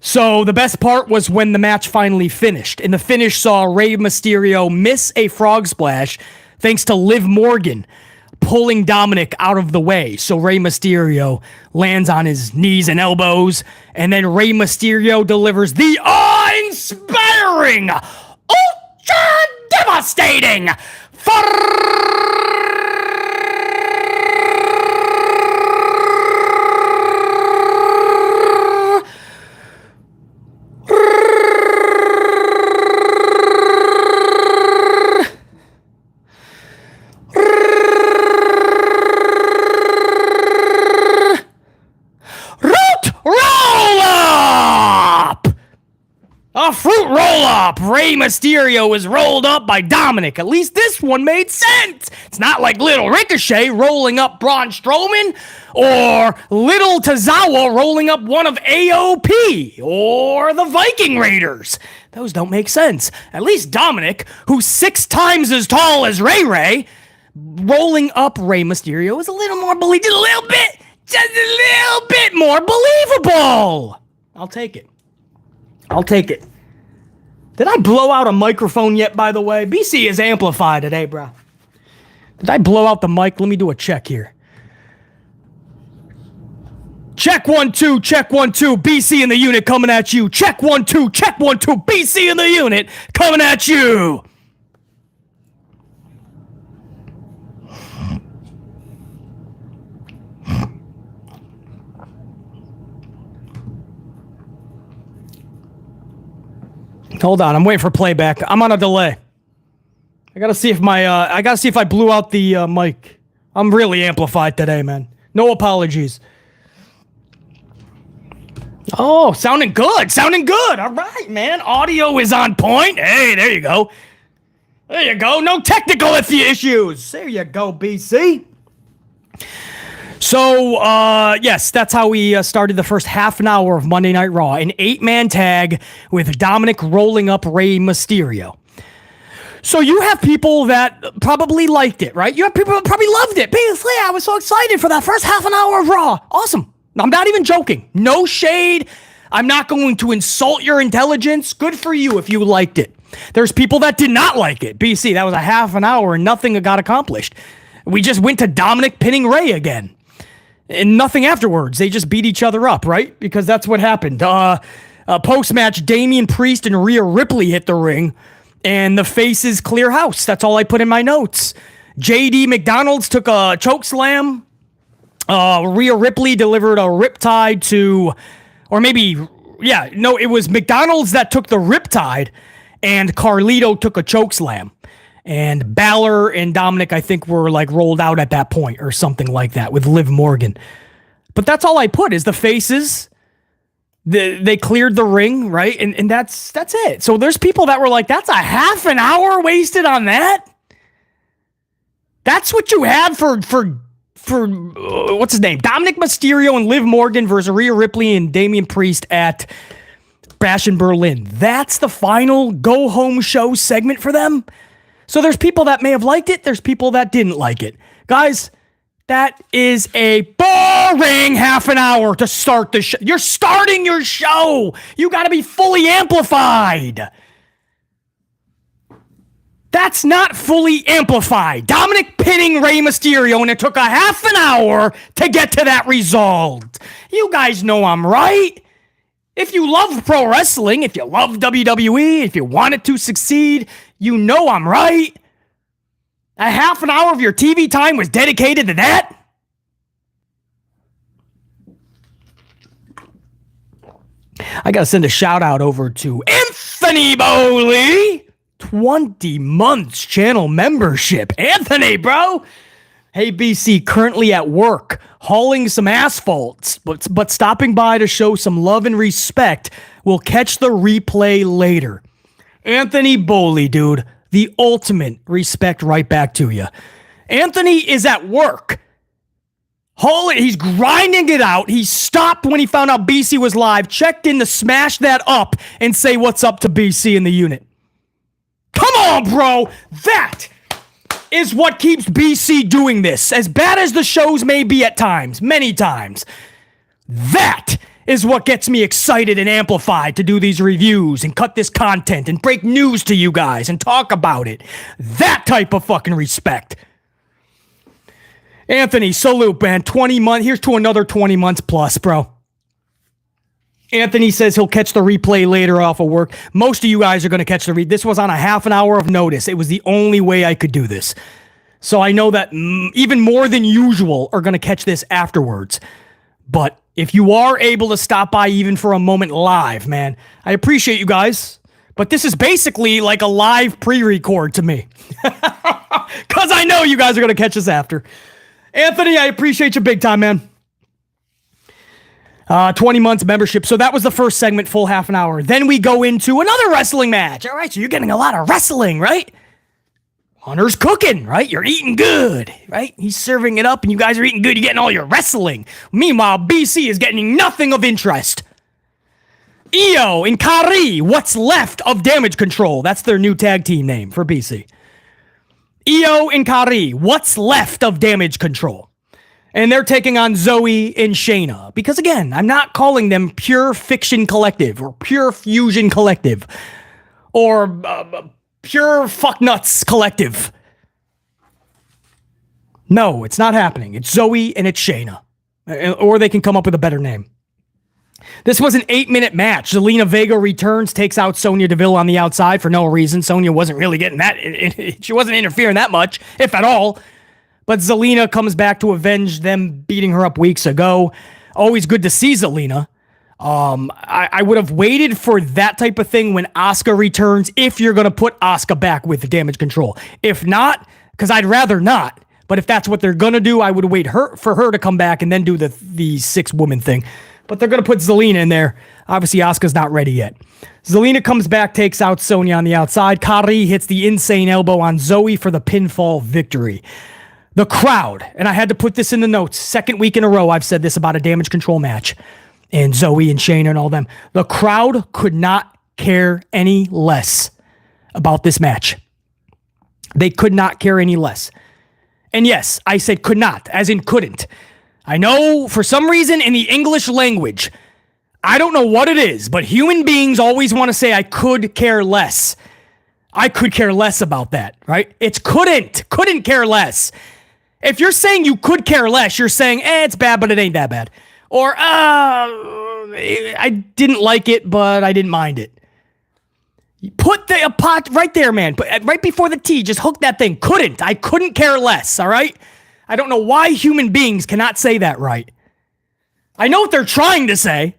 So the best part was when the match finally finished. And the finish saw Rey Mysterio miss a frog splash thanks to Liv Morgan pulling Dominic out of the way. So Rey Mysterio lands on his knees and elbows, and then Rey Mysterio delivers the awe-inspiring, ultra-devastating a fruit roll-up! Rey Mysterio is rolled up by Dominic. At least this one made sense. It's not like Little Ricochet rolling up Braun Strowman, or Little Tozawa rolling up one of AOP, or the Viking Raiders. Those don't make sense. At least Dominic, who's 6 times as tall as Ray, rolling up Rey Mysterio is a little more believable. Just a little bit more believable. I'll take it. Did I blow out a microphone yet, by the way? BC is amplified today, bro. Did I blow out the mic? Let me do a check here. Check 1 2, check 1 2. BC in the unit coming at you. Check 1 2, check 1 2. BC in the unit coming at you. Hold on, I'm waiting for playback. I'm on a delay. I gotta see if I blew out the mic. I'm really amplified today, man. No apologies. Oh, sounding good. Sounding good. All right, man. Audio is on point. Hey, there you go. There you go. No technical issues. There you go, BC. So, yes, that's how we started the first half an hour of Monday Night Raw. An 8-man tag with Dominic rolling up Rey Mysterio. So you have people that probably liked it, right? You have people that probably loved it. Basically, I was so excited for that first half an hour of Raw. Awesome. I'm not even joking. No shade. I'm not going to insult your intelligence. Good for you if you liked it. There's people that did not like it. BC, that was a half an hour and nothing got accomplished. We just went to Dominic pinning Rey again. And nothing afterwards. They just beat each other up, right? Because that's what happened. Post-match, Damian Priest and Rhea Ripley hit the ring. And the faces clear house. That's all I put in my notes. JD McDonald's took a choke slam. Rhea Ripley delivered a riptide to, or maybe, yeah, no, it was McDonald's that took the riptide, and Carlito took a choke slam. And Balor and Dominic, I think, were like rolled out at that point or something like that with Liv Morgan. But that's all I put is the faces. They cleared the ring, right? And that's it. So there's people that were like, that's a half an hour wasted on that? That's what you had for what's his name? Dominic Mysterio and Liv Morgan versus Rhea Ripley and Damian Priest at Bash in Berlin. That's the final go-home show segment for them? So there's people that may have liked it. There's people that didn't like it. Guys, that is a boring half an hour to start the show. You're starting your show. You got to be fully amplified. That's not fully amplified. Dominic pinning Rey Mysterio, and it took a half an hour to get to that result. You guys know I'm right. If you love pro wrestling, if you love WWE, if you want it to succeed, you know I'm right. A half an hour of your TV time was dedicated to that? I gotta send a shout out over to Anthony Bowley. 20 months channel membership. Anthony, bro. Hey, BC, currently at work, hauling some asphalt, but stopping by to show some love and respect. We'll catch the replay later. Anthony Bowley, dude, the ultimate respect right back to you. Anthony is at work. He's grinding it out. He stopped when he found out BC was live, checked in to smash that up and say what's up to BC in the unit. Come on, bro. That is what keeps BC doing this. As bad as the shows may be at times, many times, that is what gets me excited and amplified to do these reviews and cut this content and break news to you guys and talk about it. That type of fucking respect. Anthony, salute, man. 20 months. Here's to another 20 months plus, bro. Anthony says he'll catch the replay later off of work. Most of you guys are going to catch the This was on a half an hour of notice. It was the only way I could do this. So I know that even more than usual are going to catch this afterwards. But if you are able to stop by even for a moment live, man, I appreciate you guys. But this is basically like a live pre-record to me. Because I know you guys are going to catch this after. Anthony, I appreciate you big time, man. 20 months membership. So that was the first segment, full half an hour. Then we go into another wrestling match. All right, so you're getting a lot of wrestling, right? Hunter's cooking, right? You're eating good, right? He's serving it up and you guys are eating good. You're getting all your wrestling. Meanwhile, BC is getting nothing of interest. Io and Kari, what's left of Damage Control. That's their new tag team name for BC. Io and Kari, what's left of Damage Control. And they're taking on Zoe and Shayna. Because again, I'm not calling them Pure Fiction Collective or Pure Fusion Collective or Pure Fucknuts Collective. No, it's not happening. It's Zoe and it's Shayna. or they can come up with a better name. This was an 8-minute match. Zelina Vega returns, takes out Sonya Deville on the outside for no reason. Sonya wasn't really getting that. She wasn't interfering that much, if at all. But Zelina comes back to avenge them beating her up weeks ago. Always good to see Zelina. I would have waited for that type of thing when Asuka returns, if you're going to put Asuka back with the Damage Control. If not, because I'd rather not. But if that's what they're going to do, I would wait for her to come back and then do the 6-woman thing. But they're going to put Zelina in there. Obviously, Asuka's not ready yet. Zelina comes back, takes out Sonya on the outside. Kairi hits the insane elbow on Zoe for the pinfall victory. The crowd, and I had to put this in the notes, second week in a row I've said this about a Damage Control match. And Zoe and Shayna and all them. The crowd could not care any less about this match. They could not care any less. And yes, I said could not, as in couldn't. I know for some reason in the English language, I don't know what it is, but human beings always want to say I could care less. I could care less about that, right? It's couldn't care less. If you're saying you could care less, you're saying, it's bad, but it ain't that bad. Or, I didn't like it, but I didn't mind it. Put the pot right there, man. Right before the T, just hook that thing. I couldn't care less, all right? I don't know why human beings cannot say that right. I know what they're trying to say,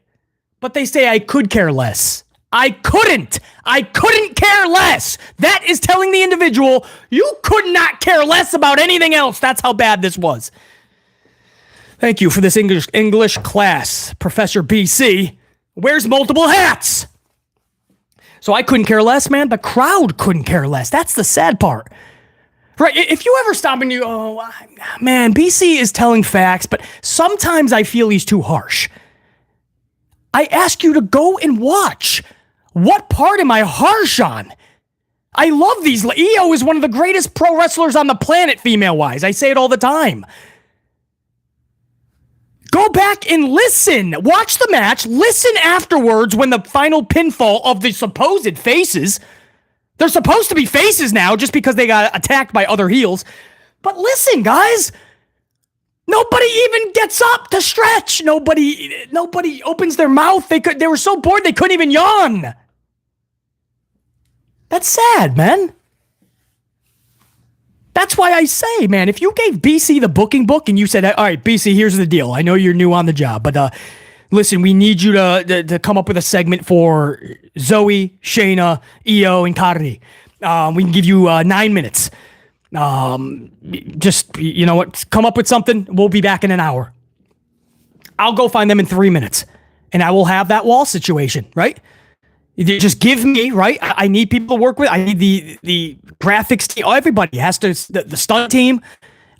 but they say I could care less. I couldn't care less. That is telling the individual, you could not care less about anything else. That's how bad this was. Thank you for this English class, Professor BC. Wears multiple hats. So I couldn't care less, man. The crowd couldn't care less. That's the sad part. Right, if you ever stop and you go, oh, man, BC is telling facts, but sometimes I feel he's too harsh. I ask you to go and watch. What part am I harsh on? I love these. Io is one of the greatest pro wrestlers on the planet, female-wise. I say it all the time. Go back and listen. Watch the match. Listen afterwards when the final pinfall of the supposed faces. They're supposed to be faces now just because they got attacked by other heels. But listen, guys. Nobody even gets up to stretch. Nobody opens their mouth. They were so bored they couldn't even yawn. That's sad, man. That's why I say, man, if you gave BC the booking book and you said, all right, BC, here's the deal. I know you're new on the job, but listen, we need you to come up with a segment for Zoe, Shayna, Io, and Kairi. We can give you 9 minutes. Just, you know what, come up with something. We'll be back in an hour. I'll go find them in 3 minutes, and I will have that wall situation, right? Just give me, right? I need people to work with. I need the graphics team. Everybody has to, the stunt team.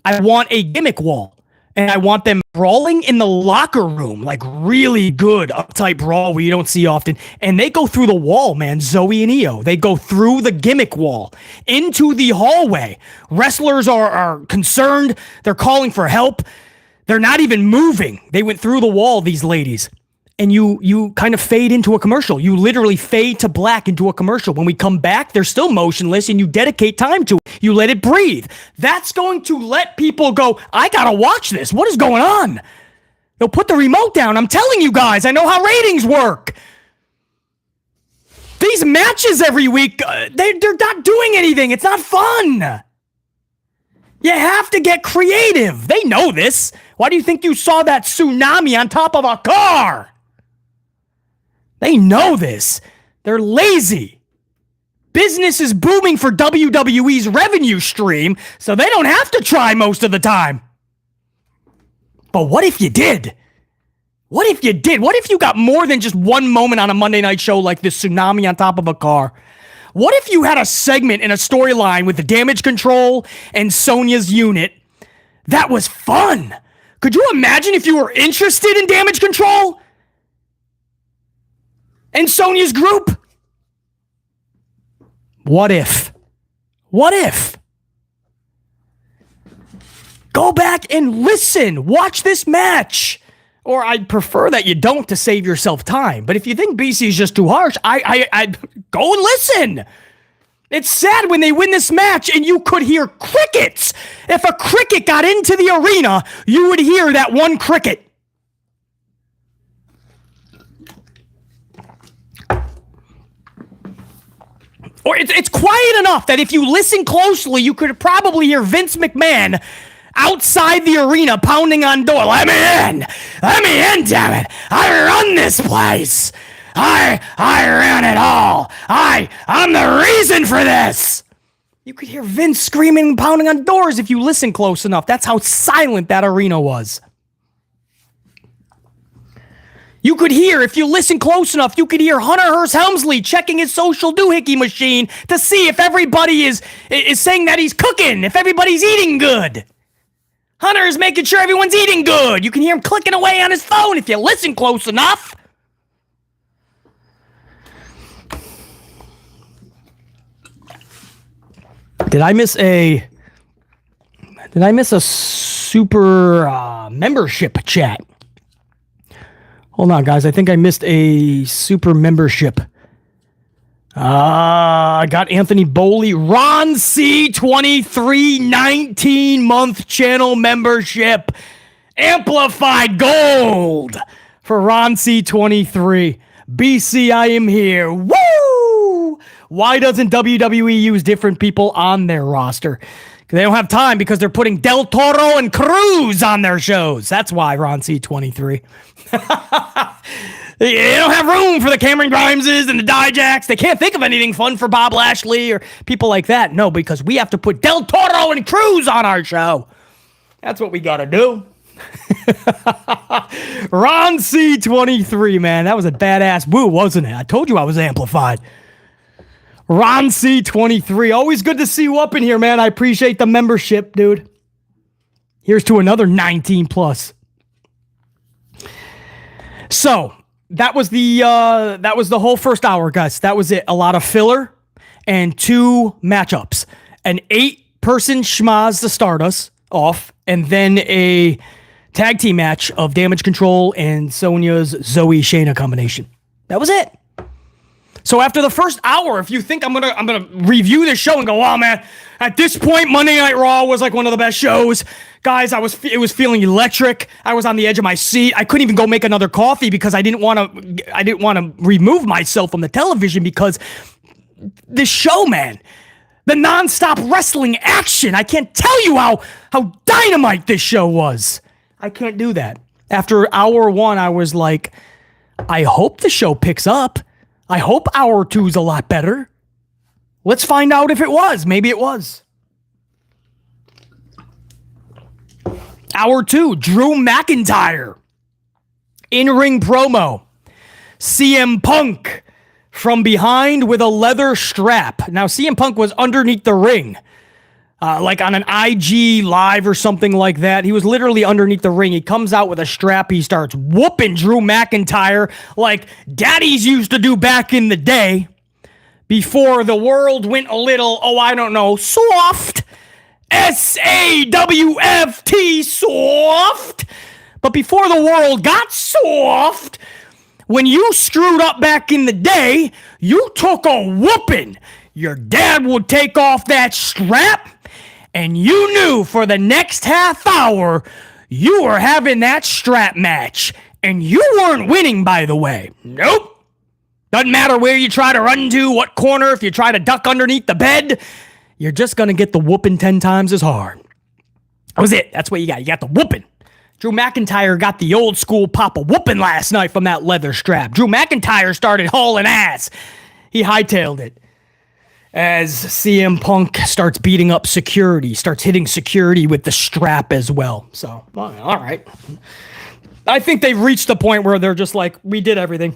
I want a gimmick wall. And I want them brawling in the locker room, like really good uptight brawl we don't see often. And they go through the wall, man, Zoe and Io. They go through the gimmick wall into the hallway. Wrestlers are concerned. They're calling for help. They're not even moving. They went through the wall, these ladies. And you kind of fade into a commercial. You literally fade to black into a commercial. When we come back, they're still motionless and you dedicate time to it. You let it breathe. That's going to let people go, I gotta watch this. What is going on? They'll put the remote down. I'm telling you guys, I know how ratings work. These matches every week, they're not doing anything. It's not fun. You have to get creative. They know this. Why do you think you saw that tsunami on top of a car? They know this. They're lazy. Business is booming for WWE's revenue stream, so they don't have to try most of the time. But what if you did? What if you did? What if you got more than just one moment on a Monday night show like this tsunami on top of a car? What if you had a segment in a storyline with the Damage Control and Sonya's unit that was fun? Could you imagine if you were interested in Damage Control? And Sonya's group? What if? What if? Go back and listen. Watch this match. Or I'd prefer that you don't to save yourself time. But if you think BC is just too harsh, I'd go and listen. It's sad when they win this match and you could hear crickets. If a cricket got into the arena, you would hear that one cricket. or it's quiet enough that if you listen closely, you could probably hear Vince McMahon outside the arena pounding on door. Let me in, damn it! I run this place. I ran it all. I'm the reason for this. You could hear Vince screaming and pounding on doors if you listen close enough. That's how silent that arena was. You could hear, if you listen close enough, you could hear Hunter Hearst Helmsley checking his social doohickey machine to see if everybody is saying that he's cooking, if everybody's eating good. Hunter's making sure everyone's eating good. You can hear him clicking away on his phone if you listen close enough. Did I miss a super membership chat? Hold on, guys. I think I missed a super membership. I got Anthony Boley, Ron C 23 19-month channel membership. Amplified gold for Ron C 23. BC, I am here. Woo! Why doesn't WWE use different people on their roster? They don't have time because they're putting Del Toro and Cruz on their shows. That's why, Ron C23. They don't have room for the Cameron Grimeses and the Dijaks. They can't think of anything fun for Bob Lashley or people like that. No, because we have to put Del Toro and Cruz on our show. That's what we got to do. Ron C23, man. That was a badass woo, wasn't it? I told you I was amplified. Ron C23. Always good to see you up in here, man. I appreciate the membership, dude. Here's to another 19 plus. So, that was the whole first hour, guys. That was it. A lot of filler and 2 matchups. An 8-person schmaz to start us off, and then a tag team match of Damage Control and Sonya's Zoe Shayna combination. That was it. So after the first hour, if you think I'm gonna review this show and go, oh man, at this point Monday Night Raw was like one of the best shows, guys. It was feeling electric. I was on the edge of my seat. I couldn't even go make another coffee because I didn't want to remove myself from the television because this show, man, the nonstop wrestling action. I can't tell you how dynamite this show was. I can't do that. After hour 1, I was like, I hope the show picks up. I hope hour 2 is a lot better. Let's find out if it was. Maybe it was. Hour 2, Drew McIntyre. In-ring promo. CM Punk from behind with a leather strap. Now, CM Punk was underneath the ring. Like on an IG live or something like that. He was literally underneath the ring. He comes out with a strap. He starts whooping Drew McIntyre like daddies used to do back in the day before the world went a little, soft. SAWFT, soft. But before the world got soft, when you screwed up back in the day, you took a whooping. Your dad would take off that strap, and you knew for the next half hour, you were having that strap match. And you weren't winning, by the way. Nope. Doesn't matter where you try to run to, what corner, if you try to duck underneath the bed, you're just going to get the whooping 10 times as hard. That was it. That's what you got. You got the whooping. Drew McIntyre got the old school Papa whooping last night from that leather strap. Drew McIntyre started hauling ass. He hightailed it. As CM Punk starts beating up security, starts hitting security with the strap as well. So, all right. I think they've reached the point where they're just like, we did everything.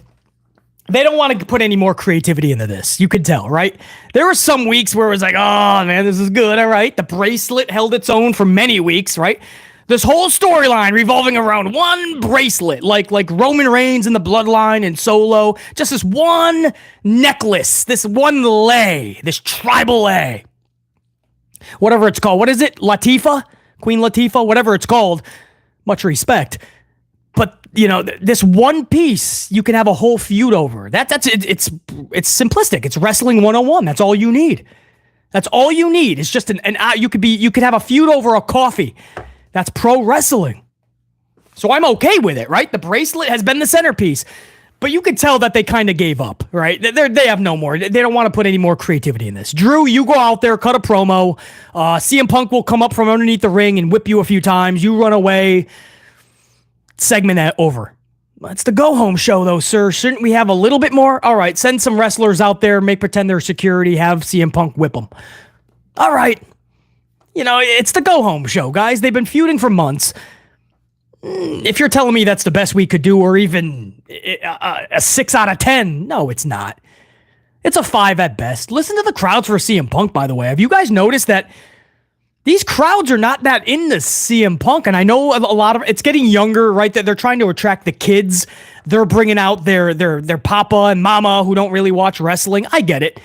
They don't want to put any more creativity into this. You could tell, right? There were some weeks where it was like, oh, man, this is good, all right? The bracelet held its own for many weeks, right? This whole storyline revolving around one bracelet, like Roman Reigns and the Bloodline and Solo. Just this one necklace, this one lei, this tribal lei. Whatever it's called. What is it? Latifah? Queen Latifah? Whatever it's called. Much respect. But, this one piece you can have a whole feud over. It's simplistic. It's wrestling 101. That's all you need. That's all you need. It's just you could have a feud over a coffee. That's pro wrestling. So I'm okay with it, right? The bracelet has been the centerpiece. But you could tell that they kind of gave up, right? They have no more. They don't want to put any more creativity in this. Drew, you go out there, cut a promo. CM Punk will come up from underneath the ring and whip you a few times. You run away. Segment that over. It's the go-home show, though, sir. Shouldn't we have a little bit more? All right, send some wrestlers out there, make pretend they're security, have CM Punk whip them. All right. You know, it's the go-home show, guys. They've been feuding for months. If you're telling me that's the best we could do, or even a 6 out of 10, no, it's not. It's a 5 at best. Listen to the crowds for CM Punk, by the way. Have you guys noticed that these crowds are not that into CM Punk? And I know a lot of it's getting younger, right? That they're trying to attract the kids. They're bringing out their papa and mama who don't really watch wrestling. I get it,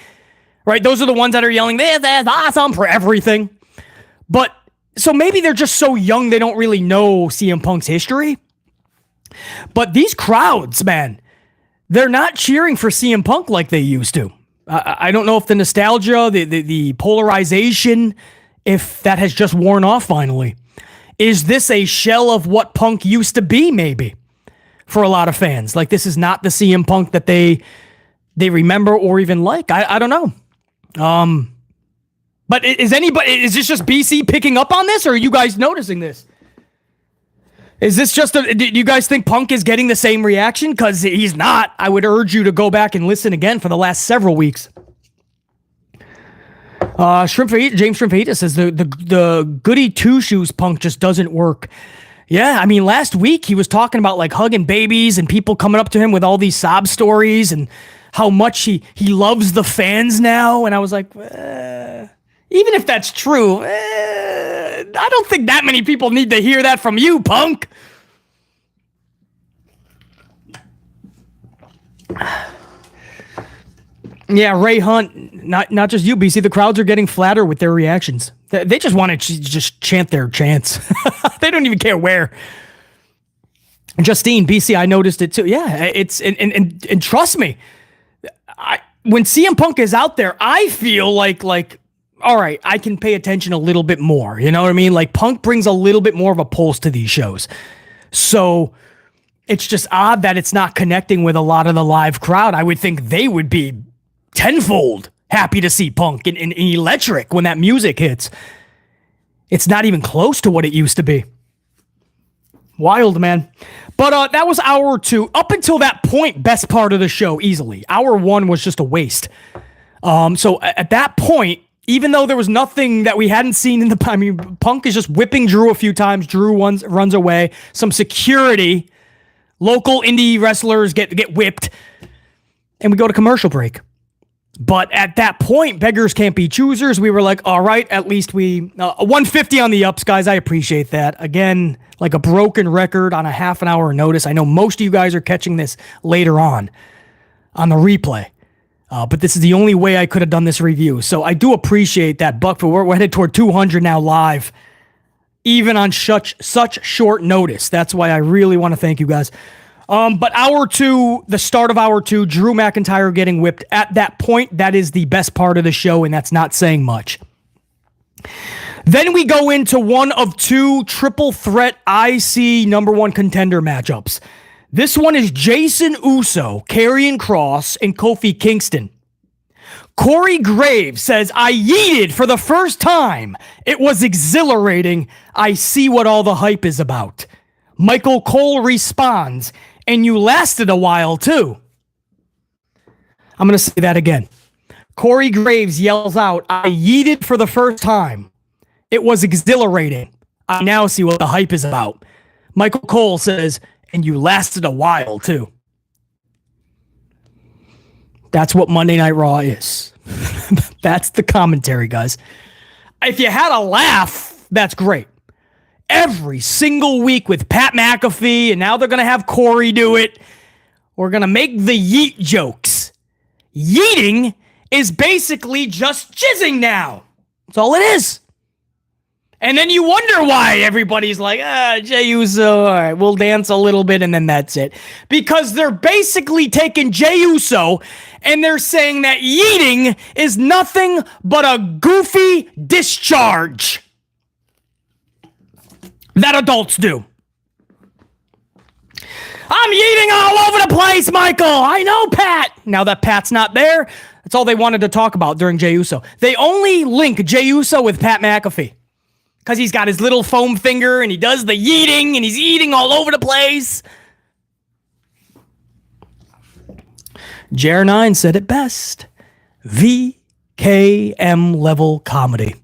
right? Those are the ones that are yelling, "This is awesome" for everything. But so maybe they're just so young they don't really know CM Punk's history. But these crowds, man, they're not cheering for CM Punk like they used to. I don't know if the nostalgia, the polarization, if that has just worn off finally. Is this a shell of what Punk used to be, maybe, for a lot of fans? Like, this is not the CM Punk that they remember or even like. I don't know. But is this just BC picking up on this, or are you guys noticing this? Is this just do you guys think Punk is getting the same reaction? Because he's not. I would urge you to go back and listen again for the last several weeks. James Shrimp says the goody two shoes Punk just doesn't work. Yeah, I mean, last week he was talking about like hugging babies and people coming up to him with all these sob stories and how much he loves the fans now. And I was like, even if that's true, I don't think that many people need to hear that from you, Punk. Yeah, Ray Hunt, not just you, BC. The crowds are getting flatter with their reactions. They just want to just chant their chants. They don't even care where. Justine, BC, I noticed it too. Yeah, it's and trust me, when CM Punk is out there, I feel like all right, I can pay attention a little bit more. You know what I mean? Like, Punk brings a little bit more of a pulse to these shows. So it's just odd that it's not connecting with a lot of the live crowd. I would think they would be tenfold happy to see Punk and electric when that music hits. It's not even close to what it used to be. Wild, man. But that was hour 2. Up until that point, best part of the show, easily. Hour 1 was just a waste. So at that point, even though there was nothing that we hadn't seen in I mean, Punk is just whipping Drew a few times. Drew runs away. Some security, local indie wrestlers get whipped. And we go to commercial break. But at that point, beggars can't be choosers. We were like, all right, at least we... 150 on the ups, guys. I appreciate that. Again, like a broken record on a half an hour notice. I know most of you guys are catching this later on the replay. But this is the only way I could have done this review. So I do appreciate that, Buck. But we're headed toward 200 now live, even on such short notice. That's why I really want to thank you guys. But hour 2, the start of hour 2, Drew McIntyre getting whipped. At that point, that is the best part of the show, and that's not saying much. Then we go into one of 2 triple threat IC number 1 contender matchups. This one is Jason Uso, Karrion Kross, and Kofi Kingston. Corey Graves says, I yeeted for the first time. It was exhilarating. I see what all the hype is about. Michael Cole responds, and you lasted a while too. I'm going to say that again. Corey Graves yells out, I yeeted for the first time. It was exhilarating. I now see what the hype is about. Michael Cole says, and you lasted a while too. That's what Monday Night Raw is. That's the commentary, guys. If you had a laugh, that's great. Every single week with Pat McAfee, and now they're going to have Corey do it. We're going to make the yeet jokes. Yeeting is basically just jizzing now. That's all it is. And then you wonder why everybody's like, Jey Uso, all right, we'll dance a little bit and then that's it. Because they're basically taking Jey Uso and they're saying that yeeting is nothing but a goofy discharge that adults do. I'm yeeting all over the place, my Michael. I know, Pat. Now that Pat's not there, that's all they wanted to talk about during Jey Uso. They only link Jey Uso with Pat McAfee because he's got his little foam finger and he does the yeeting and he's eating all over the place. JR9 said it best. VKM level comedy.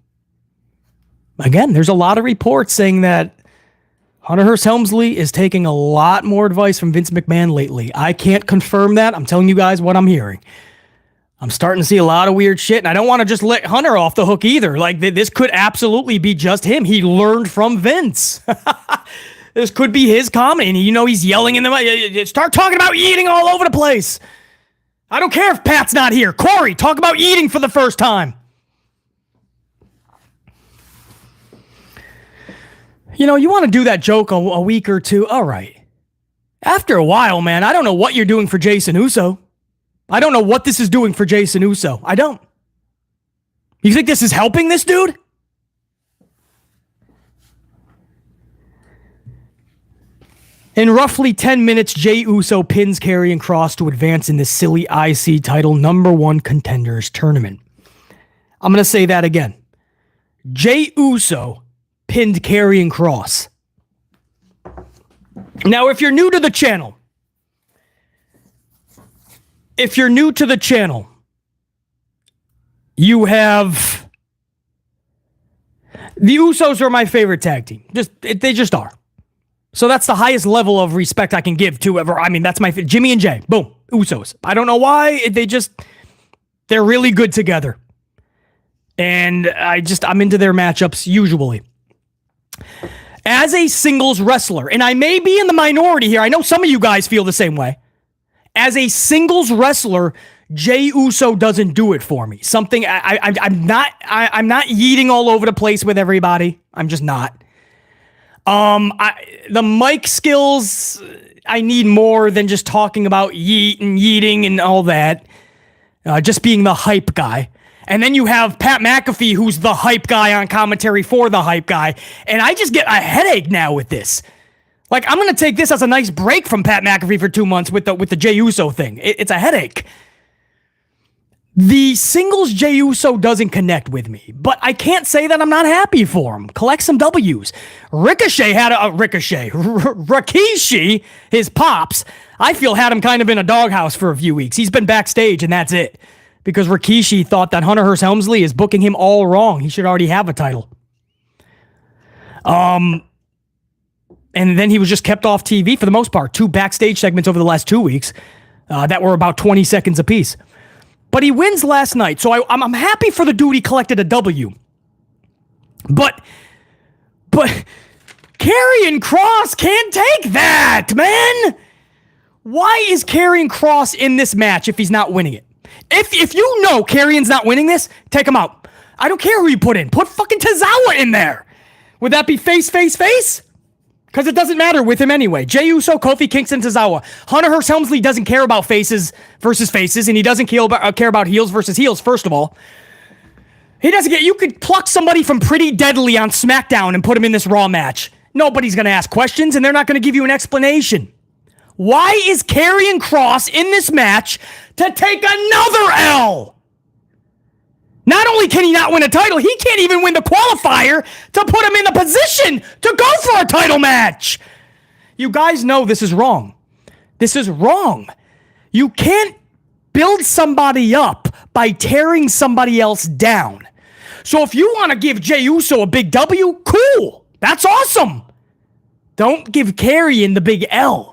Again, there's a lot of reports saying that Hunter Hearst Helmsley is taking a lot more advice from Vince McMahon lately. I can't confirm that. I'm telling you guys what I'm hearing. I'm starting to see a lot of weird shit, and I don't want to just let Hunter off the hook either. Like, this could absolutely be just him. He learned from Vince. This could be his comedy, and he's yelling in the mic. Start talking about eating all over the place. I don't care if Pat's not here. Corey, talk about eating for the first time. You want to do that joke a week or two. All right. After a while, man, I don't know what you're doing for Jason Uso. I don't know what this is doing for Jason Uso. I don't. You think this is helping this dude? In roughly 10 minutes, Jey Uso pins Karrion Kross to advance in this silly IC title #1 contenders tournament. I'm going to say that again. Jey Uso pinned Karrion Kross. Now, if you're new to the channel, you have... The Usos are my favorite tag team. They just are. So that's the highest level of respect I can give to ever. I mean, that's my... Jimmy and Jay. Boom. Usos. I don't know why. They're really good together. And I'm into their matchups usually. As a singles wrestler, and I may be in the minority here. I know some of you guys feel the same way. As a singles wrestler, Jey Uso doesn't do it for me. Something I'm not yeeting all over the place with everybody. I'm just not. The mic skills, I need more than just talking about yeeting and all that. Just being the hype guy. And then you have Pat McAfee, who's the hype guy on commentary for the hype guy. And I just get a headache now with this. Like, I'm going to take this as a nice break from Pat McAfee for 2 months with the Jey Uso thing. It's a headache. The singles Jey Uso doesn't connect with me, but I can't say that I'm not happy for him. Collect some W's. Rikishi, his pops, I feel had him kind of in a doghouse for a few weeks. He's been backstage and that's it. Because Rikishi thought that Hunter Hearst Helmsley is booking him all wrong. He should already have a title. And then he was just kept off TV for the most part. 2 backstage segments over the last 2 weeks that were about 20 seconds apiece. But he wins last night, so I'm happy for the dude. He collected a W. But Karrion Kross can't take that, man. Why is Karrion Kross in this match if he's not winning it? If you know Karrion's not winning this, take him out. I don't care who you put in. Put fucking Tozawa in there. Would that be face? Because it doesn't matter with him anyway. Jey Uso, Kofi, Kingston, Tozawa. Hunter Hearst Helmsley doesn't care about faces versus faces, and he doesn't care about heels versus heels, first of all. He doesn't get... You could pluck somebody from Pretty Deadly on SmackDown and put him in this Raw match. Nobody's going to ask questions, and they're not going to give you an explanation. Why is Karrion Kross in this match to take another L? Not only can he not win a title, he can't even win the qualifier to put him in the position to go for a title match. You guys know this is wrong. This is wrong. You can't build somebody up by tearing somebody else down. So if you want to give Jey Uso a big W, cool. That's awesome. Don't give Karrion the big L.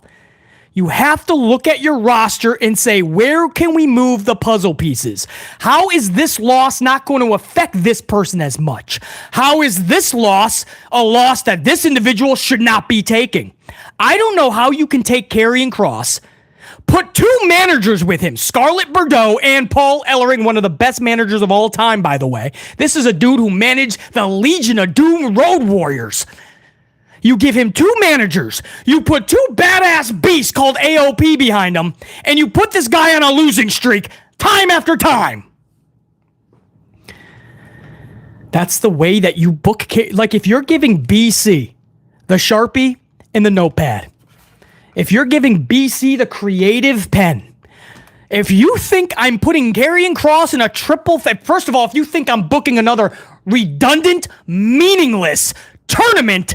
You have to look at your roster and say, where can we move the puzzle pieces? How is this loss not going to affect this person as much? How is this loss a loss that this individual should not be taking? I don't know how you can take Karrion Kross, put 2 managers with him, Scarlett Bordeaux and Paul Ellering, one of the best managers of all time, by the way. This is a dude who managed the Legion of Doom Road Warriors. You give him 2 managers, you put 2 badass beasts called AOP behind him, and you put this guy on a losing streak time after time. That's the way that you book. Like, if you're giving BC the Sharpie and the notepad, if you're giving BC the creative pen, If you think I'm putting Karrion Kross in a triple threat, first of all, if you think I'm booking another redundant, meaningless tournament,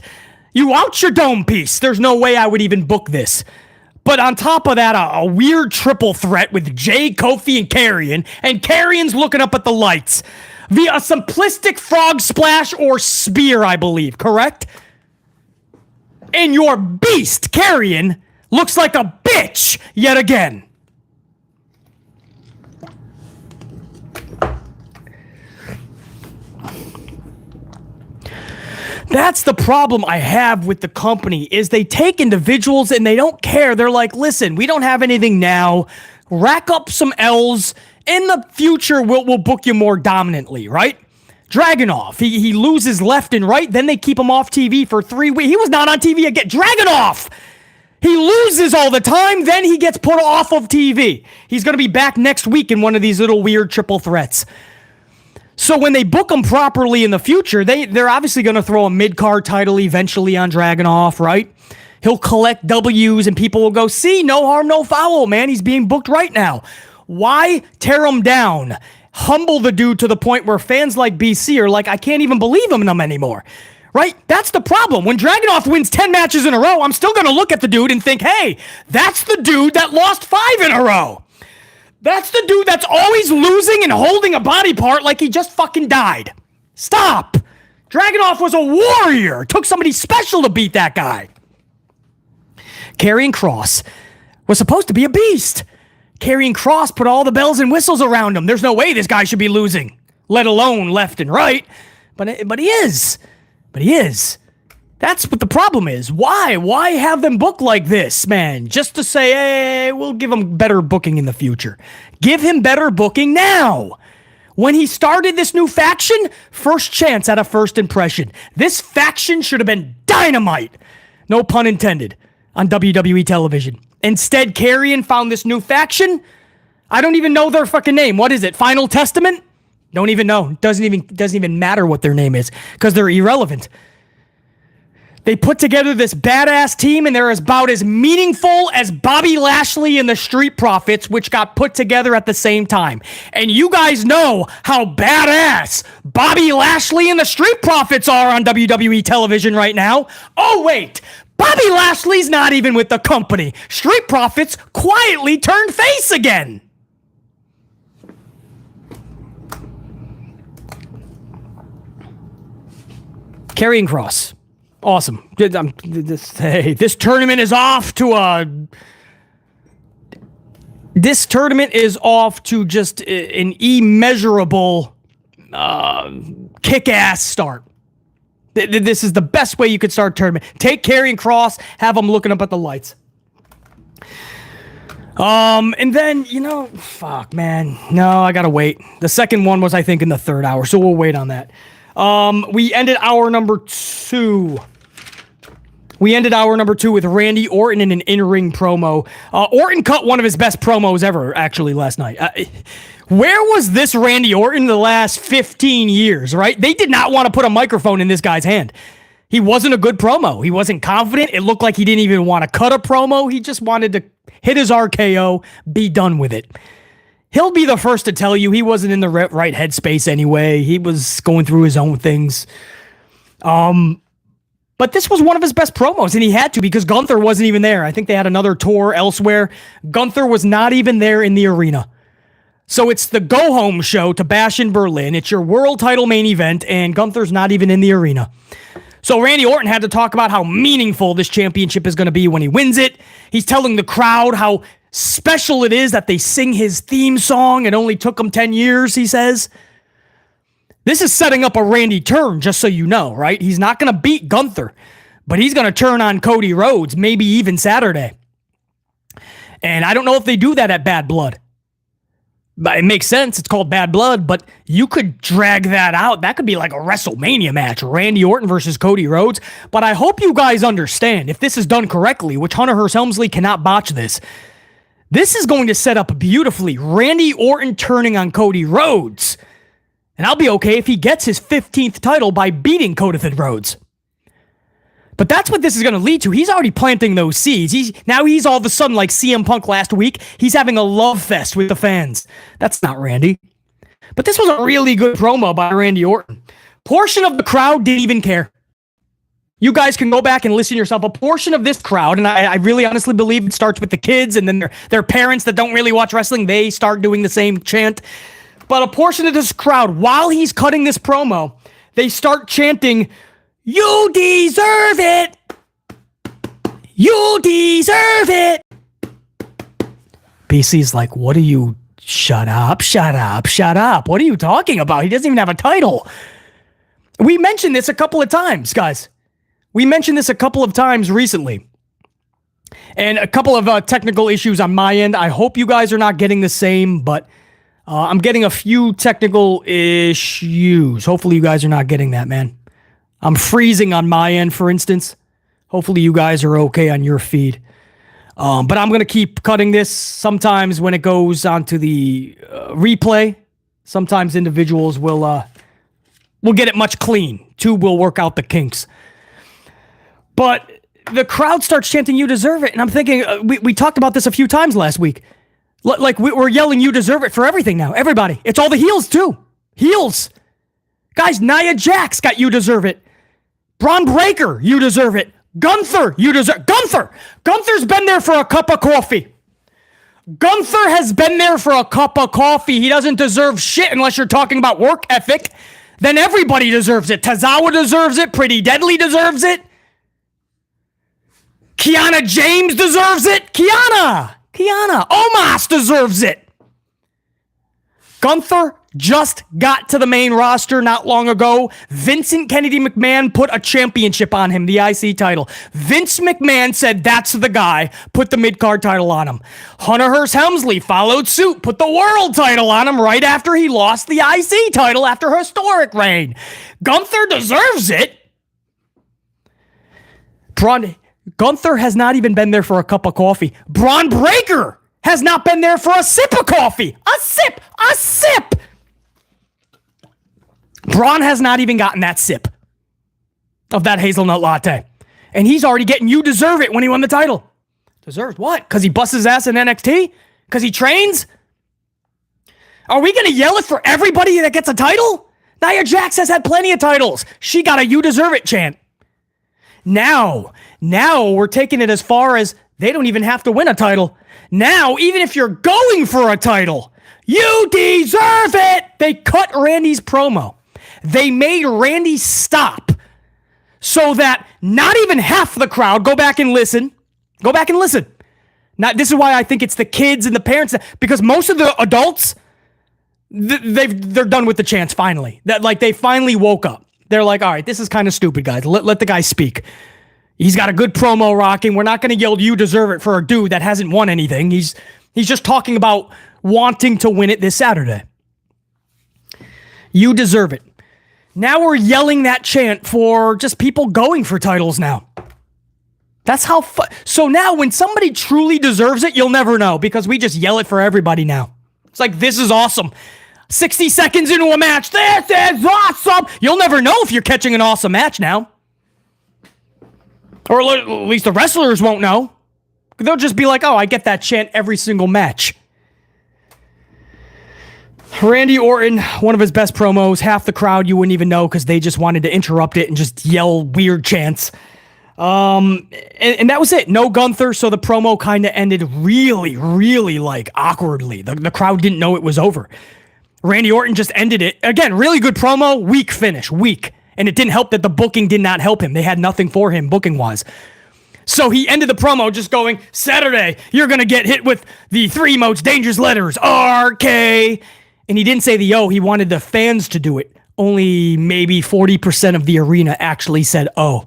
you out your dome piece. There's no way I would even book this. But on top of that, a weird triple threat with Jay, Kofi, and Karrion's looking up at the lights via a simplistic frog splash or spear, I believe, correct? And your beast, Karrion, looks like a bitch yet again. That's the problem I have with the company, is they take individuals and they don't care. They're like, listen, we don't have anything now. Rack up some L's. In the future, we'll book you more dominantly, right? Dragunov, he loses left and right. Then they keep him off TV for 3 weeks. He was not on TV again. Dragunov! He loses all the time. Then he gets put off of TV. He's going to be back next week in one of these little weird triple threats. So when they book him properly in the future, they're obviously going to throw a mid-card title eventually on Dragunov, right? He'll collect W's and people will go, see, no harm, no foul, man. He's being booked right now. Why tear him down? Humble the dude to the point where fans like BC are like, I can't even believe him in him anymore, right? That's the problem. When Dragunov wins 10 matches in a row, I'm still going to look at the dude and think, hey, that's the dude that lost 5 in a row. That's the dude that's always losing and holding a body part like he just fucking died. Stop. Dragunov was a warrior. It took somebody special to beat that guy. Karrion Kross was supposed to be a beast. Karrion Kross put all the bells and whistles around him. There's no way this guy should be losing, let alone left and right. But he is. But he is. That's what the problem is. Why? Why have them book like this, man? Just to say, hey, we'll give him better booking in the future. Give him better booking now. When he started this new faction, first chance at a first impression. This faction should have been dynamite. No pun intended. On WWE television. Instead, Karrion found this new faction. I don't even know their fucking name. What is it? Final Testament? Don't even know. Doesn't even matter what their name is because they're irrelevant. They put together this badass team, and they're about as meaningful as Bobby Lashley and the Street Profits, which got put together at the same time. And you guys know how badass Bobby Lashley and the Street Profits are on WWE television right now. Oh, wait. Bobby Lashley's not even with the company. Street Profits quietly turned face again. Karrion Kross. Awesome. This tournament is off to just an immeasurable kick-ass start. This is the best way you could start a tournament. Take Karrion Kross, have him looking up at the lights. And then, fuck, man. No, I gotta wait. The second one was, I think, in the third hour, so we'll wait on that. We ended hour number 2. With Randy Orton in an in-ring promo. Orton cut one of his best promos ever, actually, last night. Where was this Randy Orton the last 15 years, right? They did not want to put a microphone in this guy's hand. He wasn't a good promo. He wasn't confident. It looked like he didn't even want to cut a promo. He just wanted to hit his RKO, be done with it. He'll be the first to tell you he wasn't in the right headspace anyway. He was going through his own things. But this was one of his best promos, and he had to because Gunther wasn't even there. I think they had another tour elsewhere. Gunther was not even there in the arena. So it's the go-home show to Bash in Berlin. It's your world title main event, and Gunther's not even in the arena. So Randy Orton had to talk about how meaningful this championship is going to be when he wins it. He's telling the crowd how special it is that they sing his theme song. It only took him 10 years, he says. This is setting up a Randy turn, just so you know, right? He's not going to beat Gunther, but he's going to turn on Cody Rhodes, maybe even Saturday. And I don't know if they do that at Bad Blood. But it makes sense. It's called Bad Blood, but you could drag that out. That could be like a WrestleMania match, Randy Orton versus Cody Rhodes. But I hope you guys understand, if this is done correctly, which Hunter Hearst Helmsley cannot botch this, this is going to set up beautifully Randy Orton turning on Cody Rhodes. And I'll be okay if he gets his 15th title by beating Cody Rhodes. But that's what this is going to lead to. He's already planting those seeds. He's all of a sudden like CM Punk last week. He's having a love fest with the fans. That's not Randy. But this was a really good promo by Randy Orton. Portion of the crowd didn't even care. You guys can go back and listen yourself. A portion of this crowd, and I really honestly believe it starts with the kids and then their parents that don't really watch wrestling, they start doing the same chant. But a portion of this crowd, while he's cutting this promo, they start chanting, "You deserve it! You deserve it!" BC's like, what are you... Shut up, shut up, shut up. What are you talking about? He doesn't even have a title. We mentioned this a couple of times, guys. We mentioned this a couple of times recently. And a couple of technical issues on my end. I hope you guys are not getting the same, but I'm getting a few technical issues. Hopefully you guys are not getting that, man. I'm freezing on my end, for instance. Hopefully you guys are okay on your feed. But I'm going to keep cutting this. Sometimes when it goes onto the replay, sometimes individuals will get it much clean. Tube will work out the kinks. But the crowd starts chanting, "You deserve it." And I'm thinking, we talked about this a few times last week. Like we're yelling, "You deserve it" for everything now. Everybody. It's all the heels too. Heels. Guys, Nia Jax got "You deserve it." Braun Breaker, "You deserve it." Gunther, "You deserve..." Gunther's been there for a cup of coffee. Gunther has been there for a cup of coffee. He doesn't deserve shit unless you're talking about work ethic. Then everybody deserves it. Tozawa deserves it. Pretty Deadly deserves it. Kiana James deserves it. Kiana. Omos deserves it. Gunther just got to the main roster not long ago. Vincent Kennedy McMahon put a championship on him, the IC title. Vince McMahon said, "That's the guy." Put the mid-card title on him. Hunter Hearst Helmsley followed suit, put the world title on him right after he lost the IC title after a historic reign. Gunther deserves it. Gunther has not even been there for a cup of coffee. Braun Breaker has not been there for a sip of coffee. A sip. Braun has not even gotten that sip of that hazelnut latte. And he's already getting "You deserve it" when he won the title. Deserved what? Because he busts his ass in NXT? Because he trains? Are we going to yell it for everybody that gets a title? Nia Jax has had plenty of titles. She got a "You deserve it" chant. Now we're taking it as far as they don't even have to win a title. Now, even if you're going for a title, "You deserve it." They cut Randy's promo. They made Randy stop so that not even half the crowd go back and listen. This is why I think it's the kids and the parents, because most of the adults, they're done with the chants finally. They finally woke up. They're like, all right, this is kind of stupid, guys. Let the guy speak. He's got a good promo rocking. We're not going to yell "You deserve it" for a dude that hasn't won anything. He's just talking about wanting to win it this Saturday. "You deserve it." Now we're yelling that chant for just people going for titles now. That's how... So now when somebody truly deserves it, you'll never know because we just yell it for everybody now. It's like, this is awesome. 60 seconds into a match. This is awesome. You'll never know if you're catching an awesome match now. Or at least the wrestlers won't know. They'll just be like, oh, I get that chant every single match. Randy Orton, one of his best promos. Half the crowd you wouldn't even know because they just wanted to interrupt it and just yell weird chants. And that was it. No Gunther, so the promo kind of ended really, really awkwardly. The crowd didn't know it was over. Randy Orton just ended it. Again, really good promo, weak finish, weak. And it didn't help that the booking did not help him. They had nothing for him booking-wise. So he ended the promo just going, "Saturday, you're going to get hit with the 3 most dangerous letters, RK." And he didn't say the O. He wanted the fans to do it. Only maybe 40% of the arena actually said O.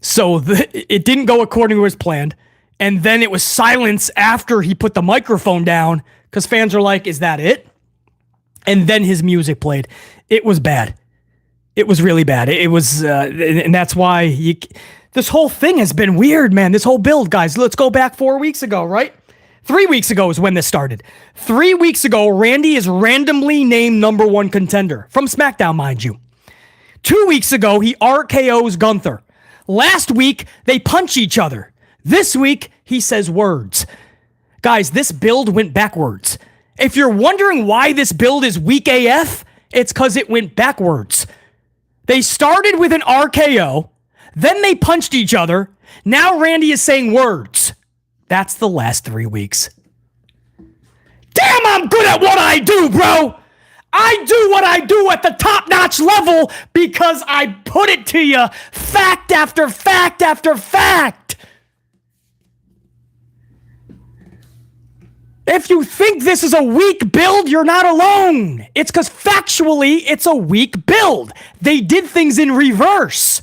So it didn't go according to his plan. And then it was silence after he put the microphone down because fans are like, is that it? And then his music played. It was bad. It was really bad. It was, and that's why this whole thing has been weird, man. This whole build, guys. Let's go back 4 weeks ago, right? 3 weeks ago is when this started. 3 weeks ago, Randy is randomly named #1 contender. From SmackDown, mind you. 2 weeks ago, he RKO's Gunther. Last week, they punch each other. This week, he says words. Guys, this build went backwards. If you're wondering why this build is weak AF, it's because it went backwards. They started with an RKO, then they punched each other. Now Randy is saying words. That's the last 3 weeks. Damn, I'm good at what I do, bro. I do what I do at the top-notch level because I put it to you fact after fact after fact. If you think this is a weak build, you're not alone. It's because factually, it's a weak build. They did things in reverse.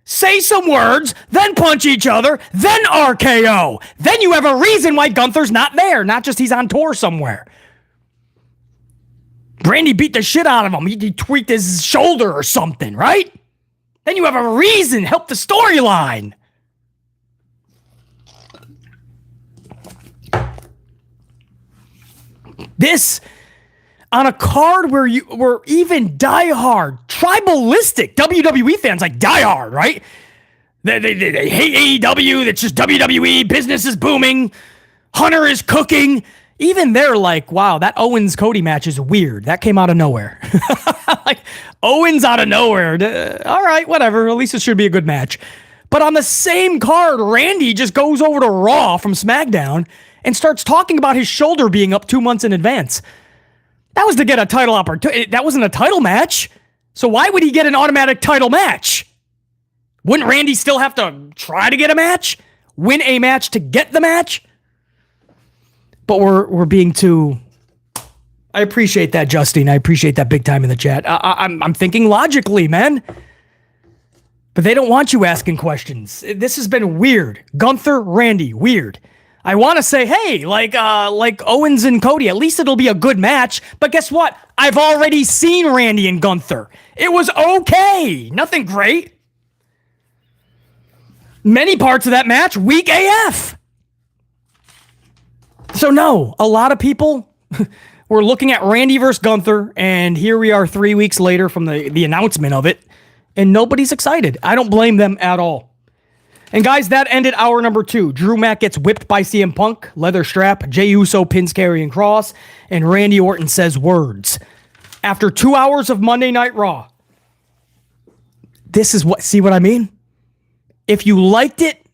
Say some words, then punch each other, then RKO. Then you have a reason why Gunther's not there, not just he's on tour somewhere. Randy beat the shit out of him. He tweaked his shoulder or something, right? Then you have a reason, help the storyline. This, on a card where you were even diehard, tribalistic WWE fans, like diehard, right? They hate AEW, that's just WWE, business is booming, Hunter is cooking. Even they're like, wow, that Owens-Cody match is weird. That came out of nowhere. Like, Owens out of nowhere. All right, whatever, at least it should be a good match. But on the same card, Randy just goes over to Raw from SmackDown and starts talking about his shoulder being up 2 months in advance. That was to get a title opportunity. That wasn't a title match. So why would he get an automatic title match? Wouldn't Randy still have to try to get a match? Win a match to get the match? But we're being too... I appreciate that, Justine. I appreciate that big time in the chat. I'm thinking logically, man. But they don't want you asking questions. This has been weird. Gunther, Randy, weird. I want to say, hey, like Owens and Cody, at least it'll be a good match. But guess what? I've already seen Randy and Gunther. It was okay. Nothing great. Many parts of that match, weak AF. So no, a lot of people were looking at Randy versus Gunther, and here we are 3 weeks later from the announcement of it, and nobody's excited. I don't blame them at all. And guys, that ended hour number 2. Drew Mack gets whipped by CM Punk, leather strap. Jey Uso pins Karrion Kross, and Randy Orton says words. After 2 hours of Monday Night Raw, this is what, see what I mean? If you liked it,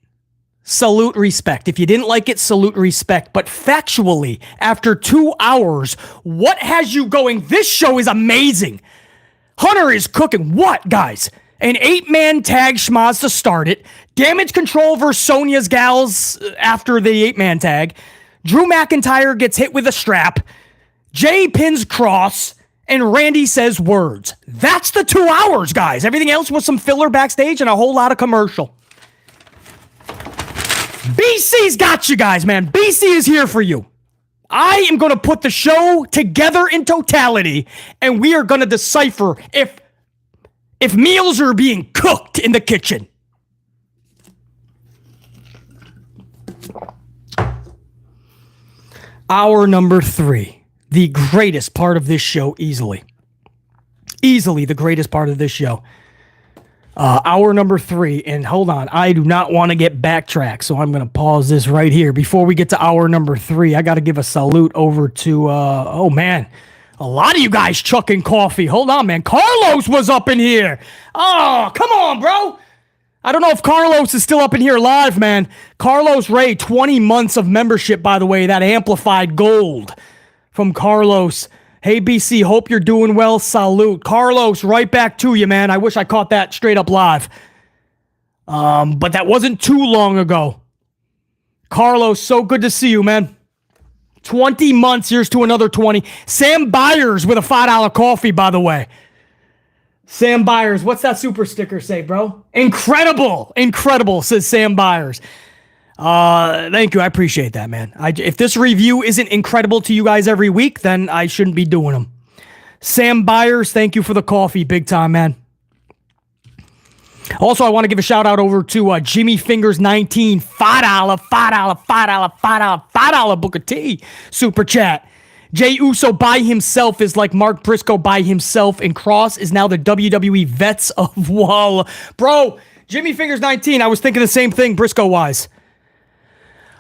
salute respect. If you didn't like it, salute respect. But factually, after 2 hours, what has you going? This show is amazing. Hunter is cooking. What, guys? An 8-man tag schmaz to start it. Damage Control versus Sonya's gals after the 8-man tag. Drew McIntyre gets hit with a strap. Jey pins Kross. And Randy says words. That's the 2 hours, guys. Everything else was some filler backstage and a whole lot of commercial. BC's got you guys, man. BC is here for you. I am going to put the show together in totality, and we are going to decipher if meals are being cooked in the kitchen. Hour number 3. The greatest part of this show, easily. Easily the greatest part of this show. Hour number 3, and hold on, I do not want to get backtracked, so I'm going to pause this right here. Before we get to hour number 3, I got to give a salute over to, oh man, a lot of you guys chucking coffee. Hold on, man. Carlos was up in here. Oh, come on, bro. I don't know if Carlos is still up in here live, man. Carlos Ray, 20 months of membership, by the way, that amplified gold from Carlos. Hey, BC, hope you're doing well. Salute. Carlos, right back to you, man. I wish I caught that straight up live. But that wasn't too long ago. Carlos, so good to see you, man. 20 months, here's to another 20. Sam Byers with a $5 coffee, by the way. Sam Byers, what's that super sticker say, bro? Incredible. Incredible, says Sam Byers. Thank you. I appreciate that, man. If this review isn't incredible to you guys every week, then I shouldn't be doing them. Sam Byers, thank you for the coffee. Big time, man. Also, I want to give a shout out over to Jimmy Fingers 19, $5 Booker T super chat. Jey Uso by himself is like Mark Briscoe by himself, and Kross is now the WWE Vets of Wall. Bro, Jimmy Fingers 19, I was thinking the same thing, Briscoe-wise.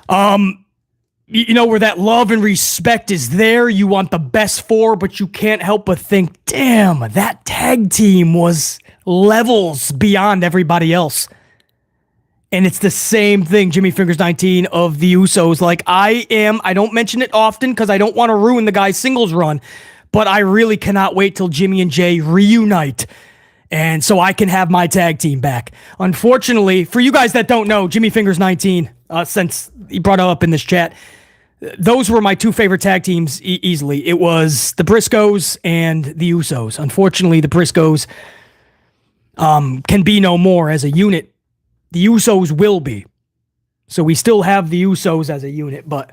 Where that love and respect is there. You want the best for, but you can't help but think, damn, that tag team was levels beyond everybody else. And it's the same thing, Jimmy Fingers 19 of the Usos. Like, I don't mention it often because I don't want to ruin the guy's singles run, but I really cannot wait till Jimmy and Jay reunite. And so I can have my tag team back. Unfortunately, for you guys that don't know, Jimmy Fingers 19, since he brought it up in this chat, those were my two favorite tag teams easily. It was the Briscoes and the Usos. Unfortunately, the Briscoes can be no more as a unit. The Usos will be. So we still have the Usos as a unit, but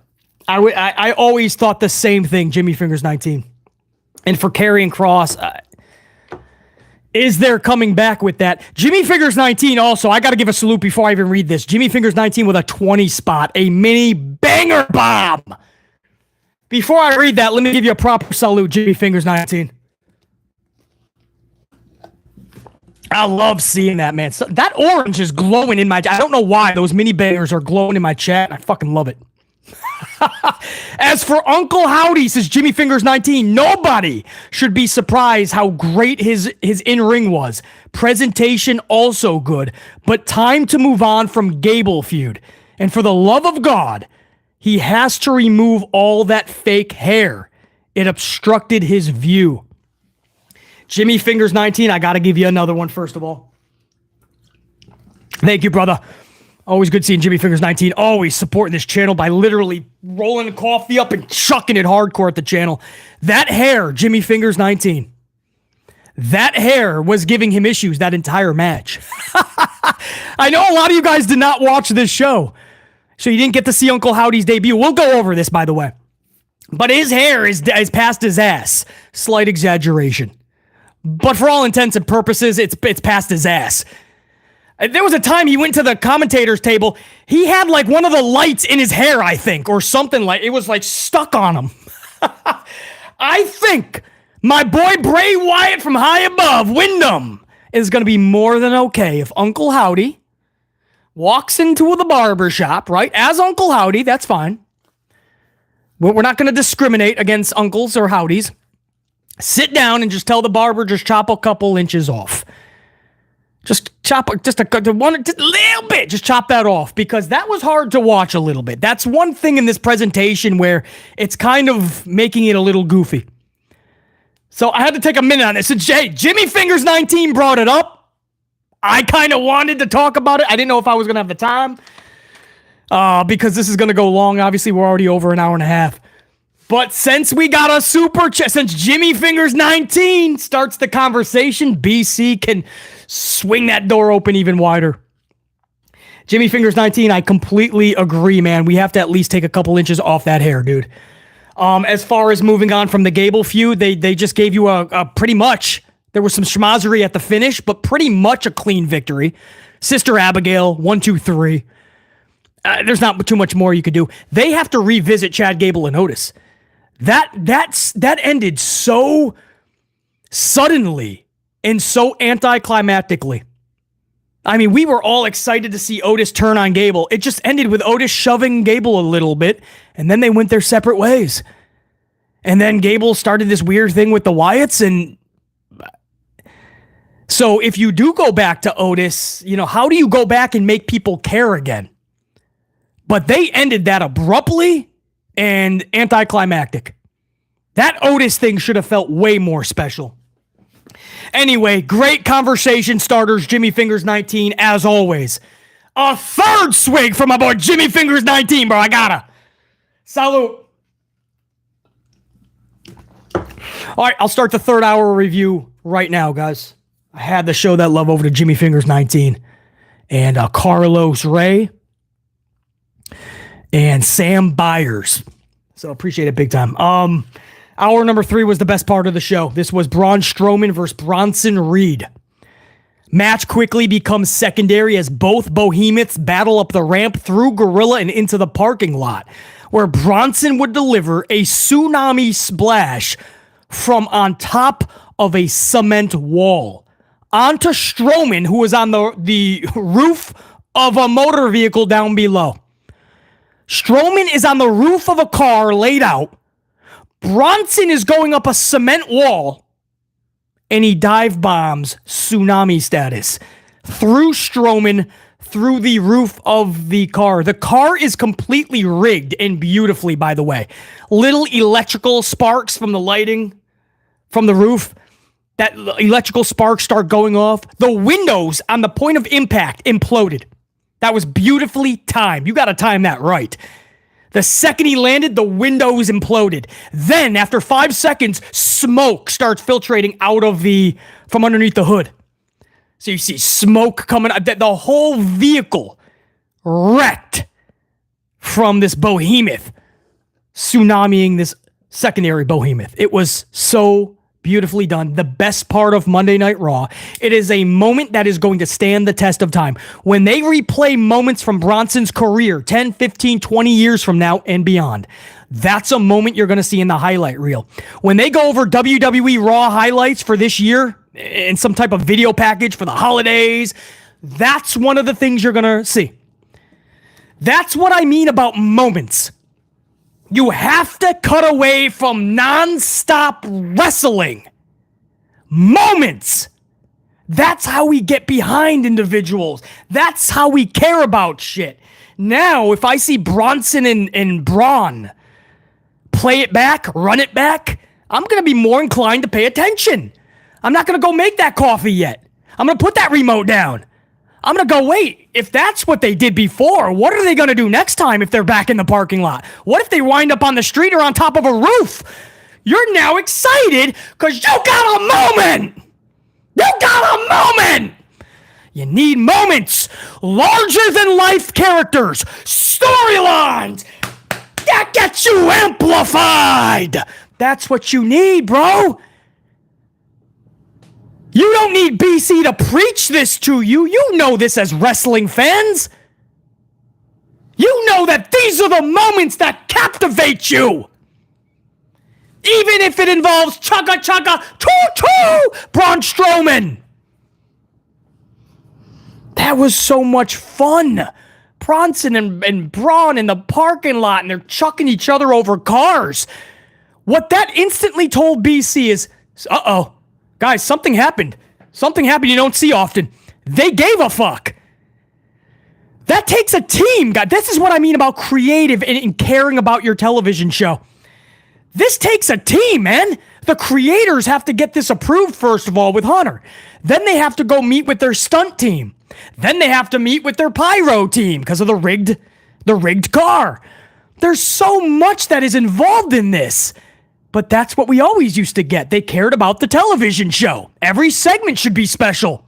I always thought the same thing, Jimmy Fingers 19. And for Karrion Kross, is there coming back with that? Jimmy Fingers 19 also, I got to give a salute before I even read this. Jimmy Fingers 19 with a 20 spot, a mini banger bomb. Before I read that, let me give you a proper salute, Jimmy Fingers 19. I love seeing that, man. So, that orange is glowing in my... I don't know why those mini bangers are glowing in my chat. I fucking love it. As for Uncle Howdy, says Jimmy Fingers 19, nobody should be surprised how great his in-ring was. Presentation also good, but time to move on from Gable feud. And for the love of God, he has to remove all that fake hair. It obstructed his view. Jimmy Fingers 19, I got to give you another one first of all. Thank you, brother. Always good seeing Jimmy Fingers 19. Always supporting this channel by literally rolling the coffee up and chucking it hardcore at the channel. That hair, Jimmy Fingers 19. That hair was giving him issues that entire match. I know a lot of you guys did not watch this show, so you didn't get to see Uncle Howdy's debut. We'll go over this, by the way. But his hair is past his ass. Slight exaggeration. But for all intents and purposes, it's past his ass. There was a time he went to the commentator's table. He had like one of the lights in his hair, I think, or something like it was like stuck on him. I think my boy Bray Wyatt from high above, Wyndham, is going to be more than okay if Uncle Howdy walks into the barber shop, right? As Uncle Howdy, that's fine. We're not going to discriminate against uncles or howdies. Sit down and just tell the barber, just chop a couple inches off. Just chop just a little bit. Just chop that off because that was hard to watch a little bit. That's one thing in this presentation where it's kind of making it a little goofy. So I had to take a minute on this. And Jimmy Fingers 19 brought it up. I kind of wanted to talk about it. I didn't know if I was going to have the time because this is going to go long. Obviously, we're already over an hour and a half. But since we got a super chat, since Jimmy Fingers 19 starts the conversation, BC can swing that door open even wider. Jimmy Fingers 19, I completely agree, man. We have to at least take a couple inches off that hair, dude. As far as moving on from the Gable feud, they just gave you a pretty much, there was some schmozzery at the finish, but pretty much a clean victory. Sister Abigail, 1, 2, 3. There's not too much more you could do. They have to revisit Chad Gable and Otis. That ended so suddenly and so anticlimactically. I mean, we were all excited to see Otis turn on Gable. It just ended with Otis shoving Gable a little bit, and then they went their separate ways. And then Gable started this weird thing with the Wyatts, and so if you do go back to Otis, how do you go back and make people care again? But they ended that abruptly and anticlimactic. That Otis thing should have felt way more special. Anyway, great conversation starters, Jimmy Fingers 19, as always. A third swig from my boy Jimmy Fingers 19, bro. I gotta. Salute. All right, I'll start the third hour review right now, guys. I had to show that love over to Jimmy Fingers 19 and Carlos Ray and Sam Byers. So appreciate it big time. Hour number 3 was the best part of the show. This was Braun Strowman versus Bronson Reed. Match quickly becomes secondary as both behemoths battle up the ramp through Gorilla and into the parking lot, where Bronson would deliver a tsunami splash from on top of a cement wall. onto Strowman, who was on the roof of a motor vehicle down below. Strowman is on the roof of a car laid out. Bronson is going up a cement wall, and he dive bombs Tsunami status through Strowman, through the roof of the car. The car is completely rigged and beautifully, by the way. Little electrical sparks from the lighting from the roof. That electrical sparks start going off. The windows on the point of impact imploded. That was beautifully timed. You got to time that right. The second he landed, the windows imploded. Then, after 5 seconds, smoke starts filtrating out of from underneath the hood. So you see smoke coming out. The whole vehicle wrecked from this behemoth tsunamiing this secondary behemoth. It was so beautifully done. The best part of Monday Night Raw. It is a moment that is going to stand the test of time. When they replay moments from Bronson's career 10, 15, 20 years from now and beyond, that's a moment you're going to see in the highlight reel. When they go over WWE Raw highlights for this year in some type of video package for the holidays, that's one of the things you're going to see. That's what I mean about moments. You have to cut away from non-stop wrestling. Moments. That's how we get behind individuals. That's how we care about shit. Now, if I see Bronson and Braun play it back, run it back, I'm going to be more inclined to pay attention. I'm not going to go make that coffee yet. I'm going to put that remote down. I'm going to go, wait, if that's what they did before, what are they going to do next time if they're back in the parking lot? What if they wind up on the street or on top of a roof? You're now excited because you got a moment. You got a moment. You need moments. Larger than life characters. Storylines. That gets you amplified. That's what you need, bro. You don't need BC to preach this to you. You know this as wrestling fans. You know that these are the moments that captivate you. Even if it involves chugga chugga choo-choo Braun Strowman. That was so much fun. Bronson and Braun in the parking lot, and they're chucking each other over cars. What that instantly told BC is, uh-oh. Guys, something happened. Something happened you don't see often. They gave a fuck. That takes a team, guys. This is what I mean about creative and caring about your television show. This takes a team, man. The creators have to get this approved, first of all, with Hunter. Then they have to go meet with their stunt team. Then they have to meet with their pyro team because of the rigged car. There's so much that is involved in this. But that's what we always used to get. They cared about the television show. Every segment should be special.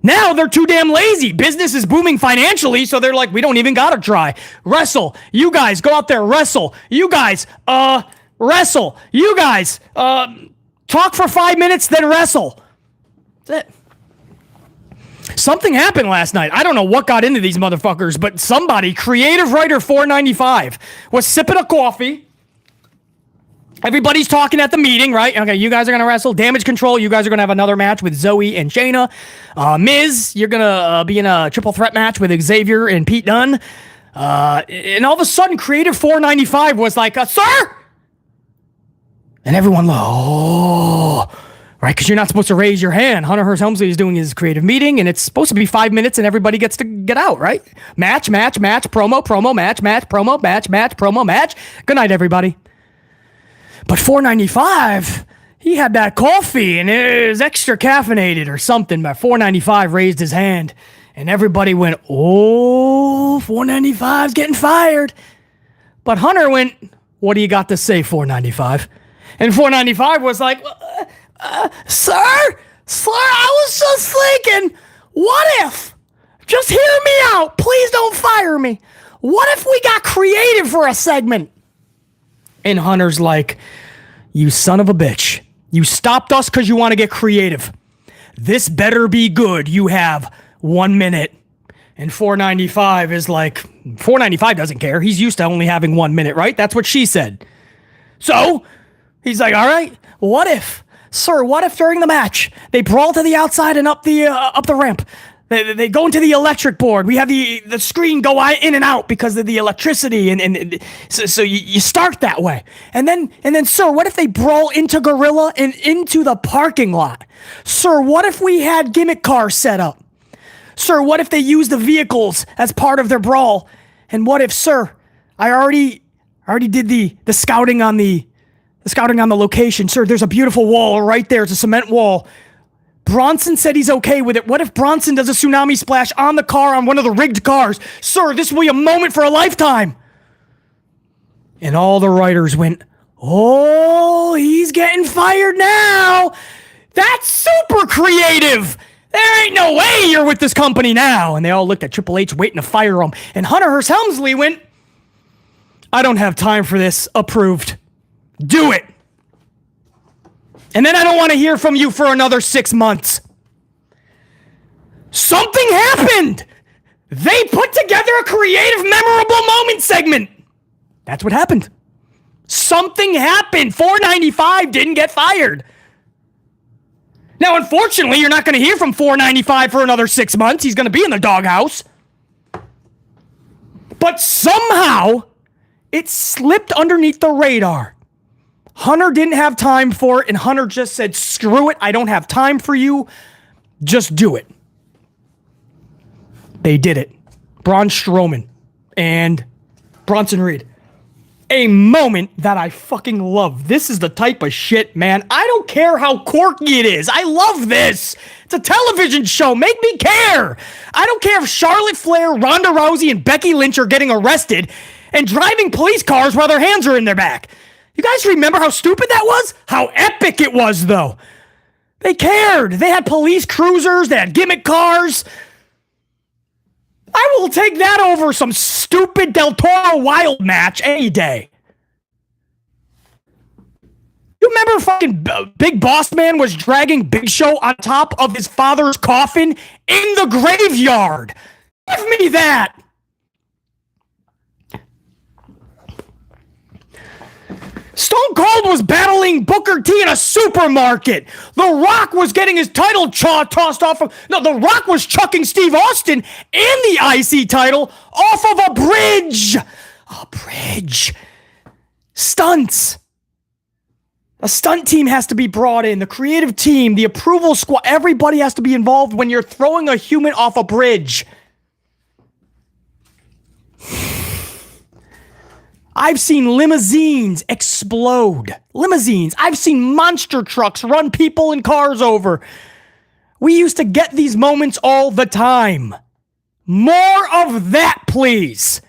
Now they're too damn lazy. Business is booming financially, so they're like, we don't even gotta try. Wrestle. You guys, go out there, wrestle. You guys, wrestle. You guys, talk for 5 minutes, then wrestle. That's it. Something happened last night. I don't know what got into these motherfuckers, but somebody, creative writer 495, was sipping a coffee. Everybody's talking at the meeting, right? Okay, you guys are going to wrestle. Damage Control, you guys are going to have another match with Zoe and Shayna. Miz, you're going to be in a triple threat match with Xavier and Pete Dunne. And all of a sudden, Creative 495 was like, sir? And everyone, right? Because you're not supposed to raise your hand. Hunter Hearst Helmsley is doing his creative meeting, and it's supposed to be 5 minutes, and everybody gets to get out, right? Match, promo, match, promo, match, promo, match. Good night, everybody. But 495, he had that coffee and it was extra caffeinated or something. But 495 raised his hand and everybody went, oh, 495's getting fired. But Hunter went, what do you got to say, 495? And 495 was like, sir, I was just thinking, what if, just hear me out, please don't fire me. What if we got creative for a segment? And Hunter's like, you son of a bitch. You stopped us because you want to get creative. This better be good. You have 1 minute. And 495 is like, 495 doesn't care. He's used to only having 1 minute, right? That's what she said. So, he's like, all right, what if Sir, what if during the match they brawl to the outside and up the ramp? They go into the electric board. We have the screen go in and out because of the electricity, and so you start that way. And then, sir, what if they brawl into Gorilla and into the parking lot? Sir, what if we had gimmick cars set up? Sir, what if they use the vehicles as part of their brawl? And what if, sir, I already did the scouting on the location. Sir, there's a beautiful wall right there. It's a cement wall. Bronson said he's okay with it. What if Bronson does a tsunami splash on the car, on one of the rigged cars? Sir, this will be a moment for a lifetime. And all the writers went, oh, he's getting fired now. That's super creative. There ain't no way you're with this company now. And they all looked at Triple H waiting to fire him. And Hunter Hearst Helmsley went, I don't have time for this. Approved. Do it. And then I don't want to hear from you for another 6 months. Something happened. They put together a creative, memorable moment segment. That's what happened. Something happened. $495 didn't get fired. Now, unfortunately, you're not going to hear from $495 for another 6 months. He's going to be in the doghouse. But somehow, it slipped underneath the radar. Hunter didn't have time for it, and Hunter just said, screw it, I don't have time for you. Just do it. They did it. Braun Strowman and Bronson Reed. A moment that I fucking love. This is the type of shit, man. I don't care how quirky it is. I love this. It's a television show. Make me care. I don't care if Charlotte Flair, Ronda Rousey, and Becky Lynch are getting arrested and driving police cars while their hands are in their back. You guys remember how stupid that was? How epic it was, though. They cared. They had police cruisers. They had gimmick cars. I will take that over some stupid Del Toro Wild match any day. You remember fucking Big Boss Man was dragging Big Show on top of his father's coffin in the graveyard? Give me that. Stone Cold was battling Booker T in a supermarket. The Rock was getting his title tossed off of... No, The Rock was chucking Steve Austin and the IC title off of a bridge. A bridge. Stunts. A stunt team has to be brought in. The creative team, the approval squad, everybody has to be involved when you're throwing a human off a bridge. I've seen limousines explode. Limousines. I've seen monster trucks run people and cars over. We used to get these moments all the time. More of that, please.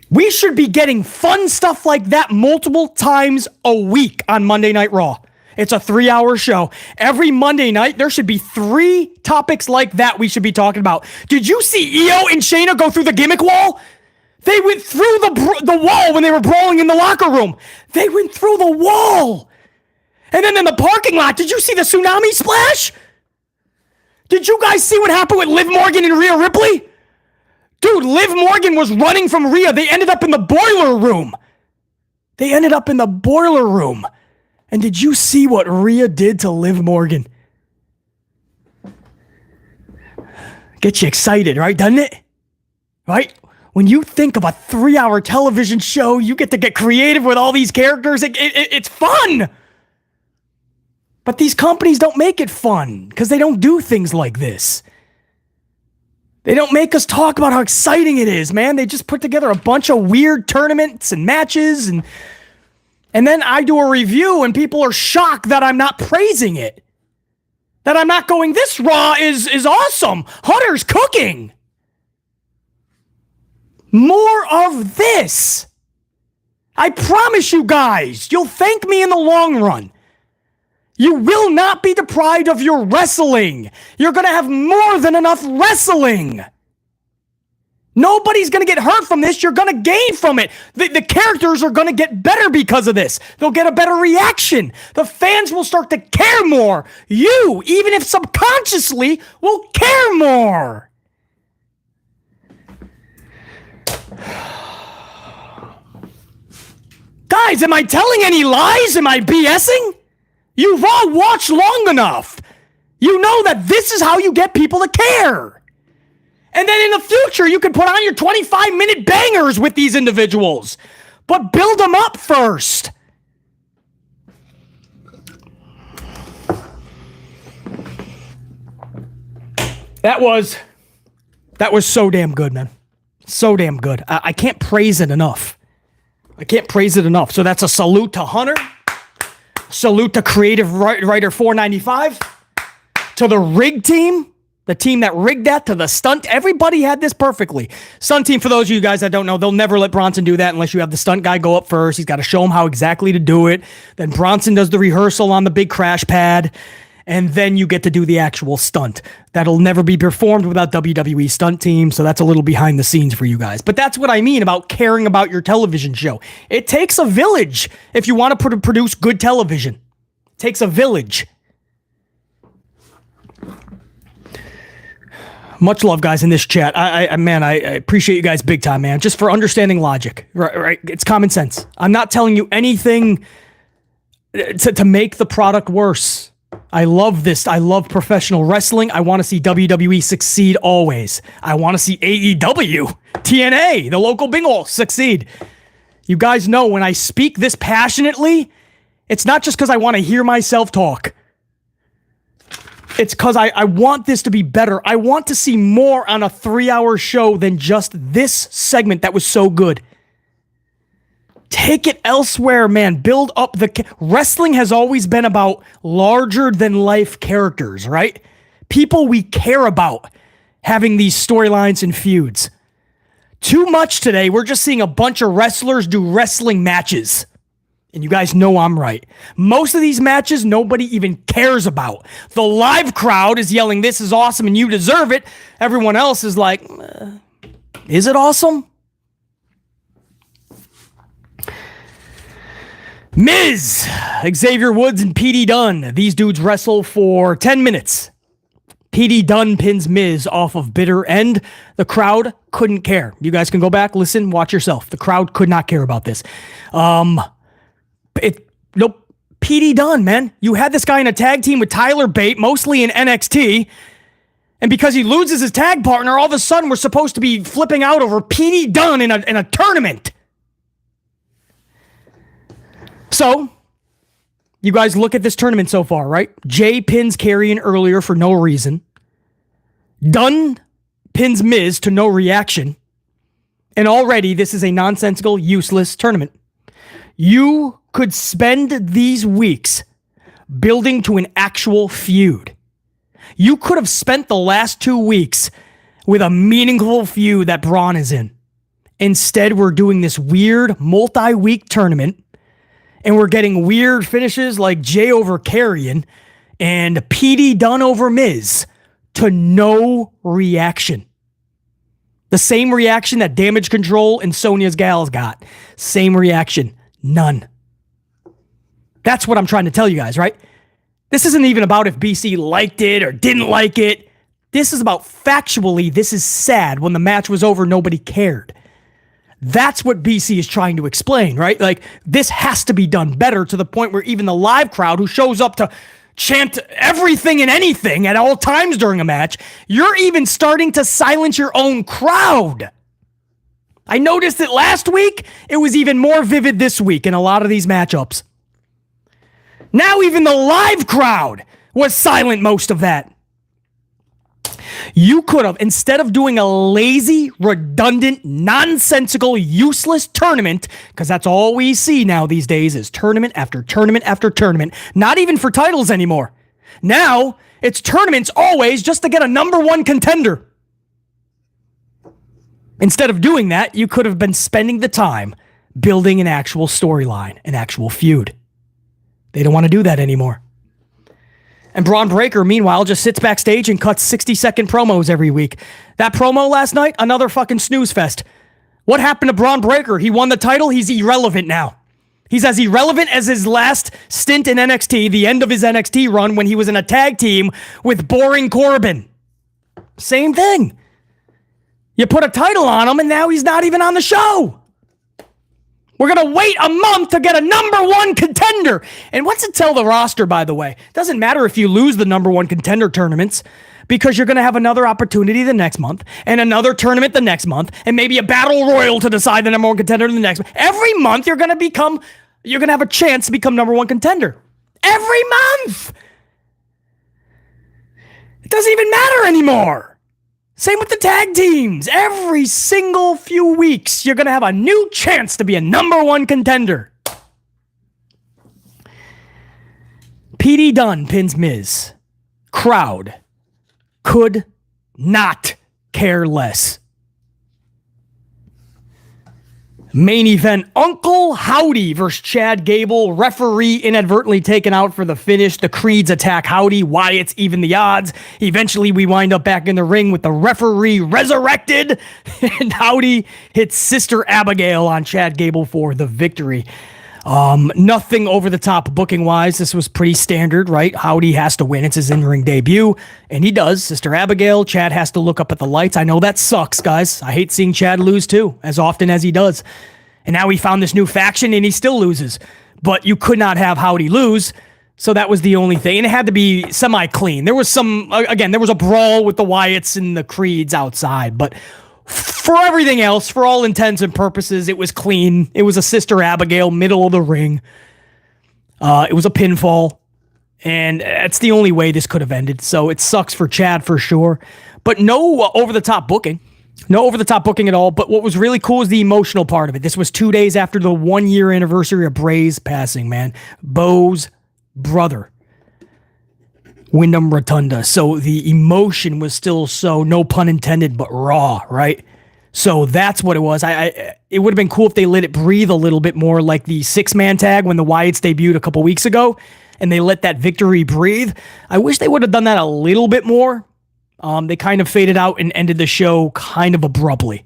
We should be getting fun stuff like that multiple times a week on Monday Night Raw. It's a 3-hour show. Every Monday night, there should be 3 topics like that we should be talking about. Did you see Io and Shayna go through the gimmick wall? They went through the wall when they were brawling in the locker room. They went through the wall. And then in the parking lot, did you see the tsunami splash? Did you guys see what happened with Liv Morgan and Rhea Ripley? Dude, Liv Morgan was running from Rhea. They ended up in the boiler room. And did you see what Rhea did to Liv Morgan? Gets you excited, right? Doesn't it? Right? When you think of a 3-hour television show, you get to get creative with all these characters. It's fun. But these companies don't make it fun because they don't do things like this. They don't make us talk about how exciting it is, man. They just put together a bunch of weird tournaments and matches, and then I do a review and people are shocked that I'm not praising it. That I'm not going, this Raw is awesome. Hunter's cooking. More of this. I promise you guys, you'll thank me in the long run. You will not be deprived of your wrestling. You're going to have more than enough wrestling. Nobody's going to get hurt from this. You're going to gain from it. The characters are going to get better because of this. They'll get a better reaction. The fans will start to care more. You, even if subconsciously, will care more. Guys, Guys, am I telling any lies? Am I BSing? You've all watched long enough. You know that this is how you get people to care. And then in the future, you can put on your 25-minute bangers with these individuals. But build them up first. That was so damn good, man. So damn good. I can't praise it enough. So that's a salute to Hunter. Salute to Creative Writer 495. To the rig team. The team that rigged that, to the stunt. Everybody had this perfectly. Stunt team, for those of you guys that don't know, they'll never let Bronson do that unless you have the stunt guy go up first. He's got to show him how exactly to do it. Then Bronson does the rehearsal on the big crash pad. And then you get to do the actual stunt. That'll never be performed without WWE stunt team, so that's a little behind the scenes for you guys. But that's what I mean about caring about your television show. It takes a village if you want to produce good television. It takes a village. Much love, guys, in this chat. I appreciate you guys big time, man. Just for understanding logic, right? It's common sense. I'm not telling you anything to make the product worse. I love this. I love professional wrestling. I want to see WWE succeed always. I want to see AEW, TNA, the local bingo succeed. You guys know when I speak this passionately, it's not just because I want to hear myself talk. It's because I want this to be better. I want to see more on a 3-hour show than just this segment that was so good. Take it elsewhere, man. Build up the... Wrestling has always been about larger-than-life characters, right? People we care about having these storylines and feuds. Too much today. We're just seeing a bunch of wrestlers do wrestling matches. And you guys know I'm right. Most of these matches, nobody even cares about. The live crowd is yelling, "This is awesome and you deserve it." Everyone else is like, is it awesome? Miz, Xavier Woods, and P.D. Dunne. These dudes wrestle for 10 minutes. P.D. Dunne pins Miz off of bitter end. The crowd couldn't care. You guys can go back, listen, watch yourself. The crowd could not care about this. Nope. P.D. Dunne, man. You had this guy in a tag team with Tyler Bate, mostly in NXT. And because he loses his tag partner, all of a sudden we're supposed to be flipping out over P.D. Dunne in a tournament. So, you guys look at this tournament so far, right? Jay pins Karrion earlier for no reason. Dunne pins Miz to no reaction. And already this is a nonsensical, useless tournament. You could spend these weeks building to an actual feud. You could have spent the last 2 weeks with a meaningful feud that Braun is in. Instead, we're doing this weird multi-week tournament. And we're getting weird finishes like Jay over Karrion and P.D. Dunne over Miz to no reaction. The same reaction that Damage Control and Sonya's gals got. Same reaction. None. That's what I'm trying to tell you guys, right? This isn't even about if BC liked it or didn't like it. This is about factually, this is sad. When the match was over, nobody cared. That's what BC is trying to explain, right? Like, this has to be done better to the point where even the live crowd who shows up to chant everything and anything at all times during a match, you're even starting to silence your own crowd. I noticed it last week. It was even more vivid this week in a lot of these matchups. Now even the live crowd was silent most of that. You could have, instead of doing a lazy, redundant, nonsensical, useless tournament, because that's all we see now these days is tournament after tournament after tournament, not even for titles anymore. Now, it's tournaments always just to get a number one contender. Instead of doing that, you could have been spending the time building an actual storyline, an actual feud. They don't want to do that anymore. And Braun Breaker, meanwhile, just sits backstage and cuts 60-second promos every week. That promo last night, another fucking snooze fest. What happened to Braun Breaker? He won the title. He's irrelevant now. He's as irrelevant as his last stint in NXT, the end of his NXT run when he was in a tag team with Boring Corbin. Same thing. You put a title on him and now he's not even on the show. We're going to wait a month to get a number one contender. And what's it tell the roster, by the way? Doesn't matter if you lose the number one contender tournaments, because you're going to have another opportunity the next month and another tournament the next month and maybe a battle royal to decide the number one contender the next month. Every month you're going to have a chance to become number one contender. Every month. It doesn't even matter anymore. Same with the tag teams. Every single few weeks, you're going to have a new chance to be a number one contender. PD Dunne pins Miz. Crowd could not care less. Main event, Uncle Howdy versus Chad Gable. Referee inadvertently taken out for the finish. The Creeds attack Howdy. Wyatt's even the odds. Eventually, we wind up back in the ring with the referee resurrected. And Howdy hits Sister Abigail on Chad Gable for the victory. Nothing over the top booking wise. This was pretty standard, right? Howdy has to win. It's his in-ring debut, and he does. Sister Abigail, Chad has to look up at the lights. I know that sucks, guys. I hate seeing Chad lose too, as often as he does. And now he found this new faction and he still loses. But you could not have Howdy lose, so that was the only thing. And it had to be semi-clean. There was there was a brawl with the Wyatts and the Creeds outside, but for everything else, for all intents and purposes, it was clean. It was a Sister Abigail, middle of the ring. It was a pinfall. And that's the only way this could have ended. So it sucks for Chad for sure. But no over-the-top booking. No over-the-top booking at all. But what was really cool is the emotional part of it. This was 2 days after the 1-year anniversary of Bray's passing, man. Bo's brother. Wyndham Rotunda. So the emotion was still so, no pun intended, but raw, right? So that's what it was. It would have been cool if they let it breathe a little bit more, like the 6-man tag when the Wyatts debuted a couple weeks ago, and they let that victory breathe. I wish they would have done that a little bit more. They kind of faded out and ended the show kind of abruptly.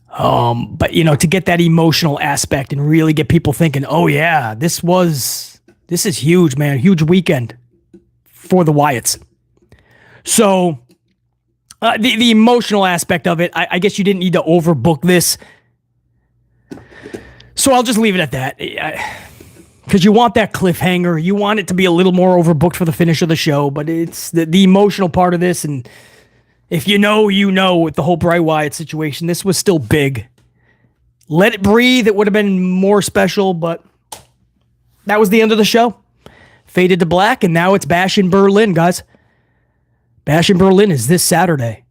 But, to get that emotional aspect and really get people thinking, oh yeah, this is huge, man. Huge weekend for the Wyatts. So the emotional aspect of it, I guess you didn't need to overbook this. So I'll just leave it at that. Because you want that cliffhanger. You want it to be a little more overbooked for the finish of the show. But it's the emotional part of this. And if you know with the whole Bray Wyatt situation, this was still big. Let it breathe. It would have been more special. But that was the end of the show. Faded to black, and now it's Bash in Berlin, guys. Bash in Berlin is this Saturday.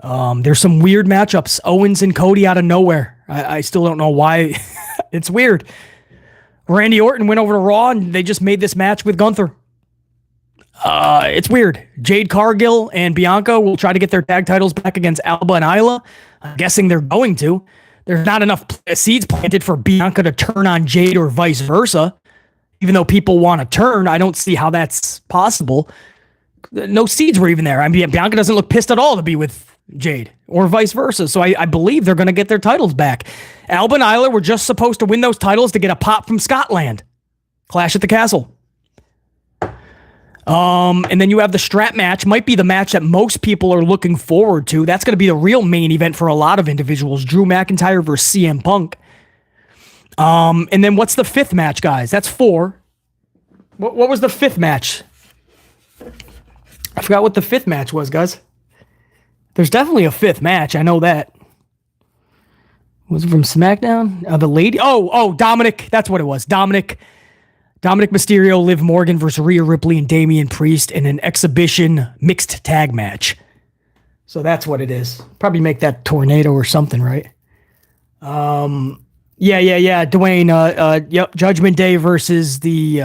There's some weird matchups. Owens and Cody out of nowhere. I still don't know why. It's weird. Randy Orton went over to Raw, and they just made this match with Gunther. It's weird. Jade Cargill and Bianca will try to get their tag titles back against Alba and Isla. I'm guessing they're going to. There's not enough seeds planted for Bianca to turn on Jade or vice versa. Even though people want to turn, I don't see how that's possible. No seeds were even there. I mean, Bianca doesn't look pissed at all to be with Jade, or vice versa. So I believe they're going to get their titles back. Alba and Isla were just supposed to win those titles to get a pop from Scotland. Clash at the Castle. And then you have the strap match. Might be the match that most people are looking forward to. That's going to be the real main event for a lot of individuals. Drew McIntyre versus CM Punk. And then what's the fifth match, guys? That's 4. What was the fifth match? I forgot what the fifth match was, guys. There's definitely a fifth match. I know that. Was it from SmackDown? The lady? Oh, Dominic. That's what it was. Dominic Mysterio, Liv Morgan versus Rhea Ripley and Damian Priest in an exhibition mixed tag match. So that's what it is. Probably make that Tornado or something, right? Yeah. Dwayne, yep. Judgment Day versus the,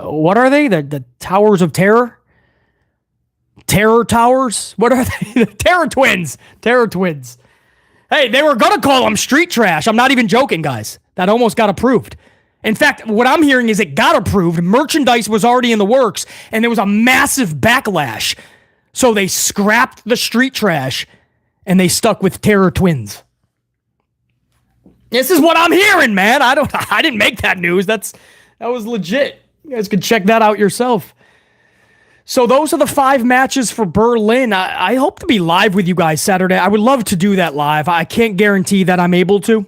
what are they? The Towers of Terror? Terror Towers? What are they? The Terror Twins. Hey, they were going to call them Street Trash. I'm not even joking, guys. That almost got approved. In fact, what I'm hearing is it got approved. Merchandise was already in the works, and there was a massive backlash. So they scrapped the Street Trash, and they stuck with Terror Twins. This is what I'm hearing, man. I didn't make that news. That was legit. You guys could check that out yourself. So those are the 5 matches for Berlin. I hope to be live with you guys Saturday. I would love to do that live. I can't guarantee that I'm able to,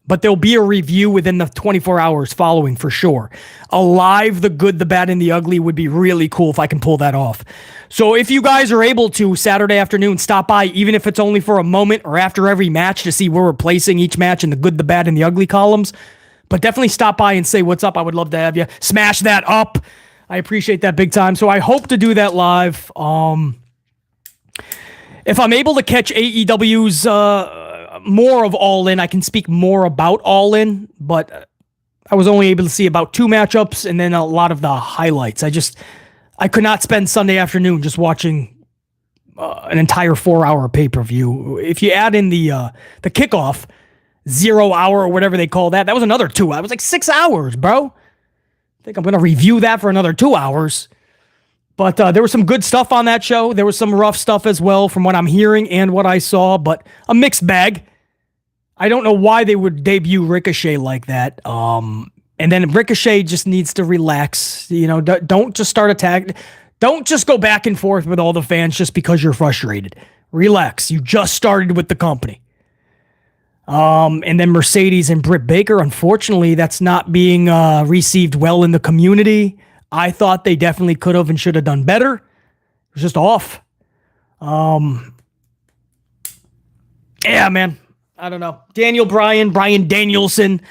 but there'll be a review within the 24 hours following for sure. A live The Good, the Bad, and the Ugly would be really cool if I can pull that off. So if you guys are able to, Saturday afternoon, stop by, even if it's only for a moment or after every match to see where we're placing each match in the Good, the Bad, and the Ugly columns. But definitely stop by and say what's up. I would love to have you. Smash that up. I appreciate that big time. So I hope to do that live. If I'm able to catch AEW's more of All In, I can speak more about All In, but I was only able to see about 2 matchups and then a lot of the highlights. I could not spend Sunday afternoon just watching an entire 4-hour pay-per-view. If you add in the kickoff, 0 hour or whatever they call that, that was another 2 hours. It was like 6 hours, bro. I think I'm going to review that for another 2 hours. But there was some good stuff on that show. There was some rough stuff as well from what I'm hearing and what I saw, but a mixed bag. I don't know why they would debut Ricochet like that. And then Ricochet just needs to relax. You know, don't just start attacking. Don't just go back and forth with all the fans just because you're frustrated. Relax. You just started with the company. And then Mercedes and Britt Baker, unfortunately, that's not being received well in the community. I thought they definitely could have and should have done better. It was just off. Yeah, man. I don't know. Brian Danielson,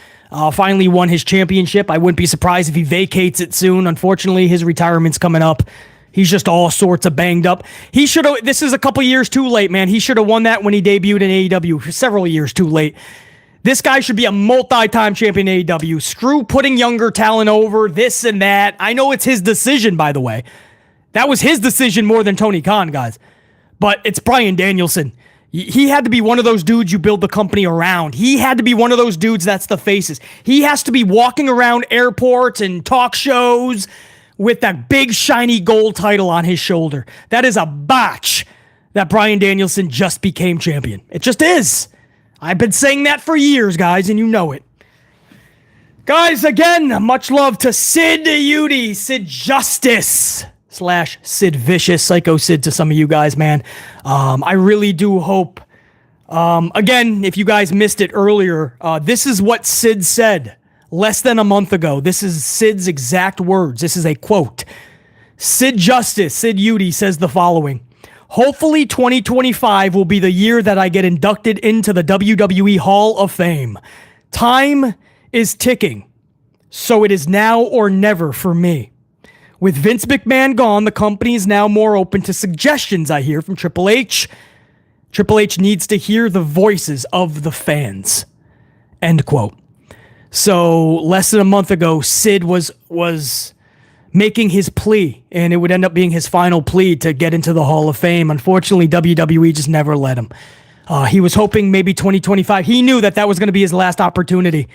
finally won his championship. I wouldn't be surprised if he vacates it soon. Unfortunately, his retirement's coming up. He's just all sorts of banged up. He should have. This is a couple years too late, man. He should have won that when he debuted in AEW. Several years too late. This guy should be a multi-time champion in AEW. Screw putting younger talent over, this and that. I know it's his decision, by the way. That was his decision more than Tony Khan, guys. But it's Bryan Danielson. He had to be one of those dudes you build the company around. He had to be one of those dudes that's the faces. He has to be walking around airports and talk shows with that big shiny gold title on his shoulder. That is a botch that Bryan Danielson just became champion. It just is. I've been saying that for years, guys, and you know it. Guys, again, much love to Sid Justice / Sid Vicious, Psycho Sid to some of you guys, man. I really do hope, again, if you guys missed it earlier, this is what Sid said less than a month ago. This is Sid's exact words. This is a quote. Sid Justice, Sid Udy, says the following. Hopefully 2025 will be the year that I get inducted into the WWE Hall of Fame. Time is ticking, so it is now or never for me. With Vince McMahon gone, the company is now more open to suggestions I hear from Triple H. Triple H needs to hear the voices of the fans. End quote. So less than a month ago, Sid was making his plea, and it would end up being his final plea to get into the Hall of Fame. Unfortunately, WWE just never let him. He was hoping maybe 2025. He knew that was going to be his last opportunity.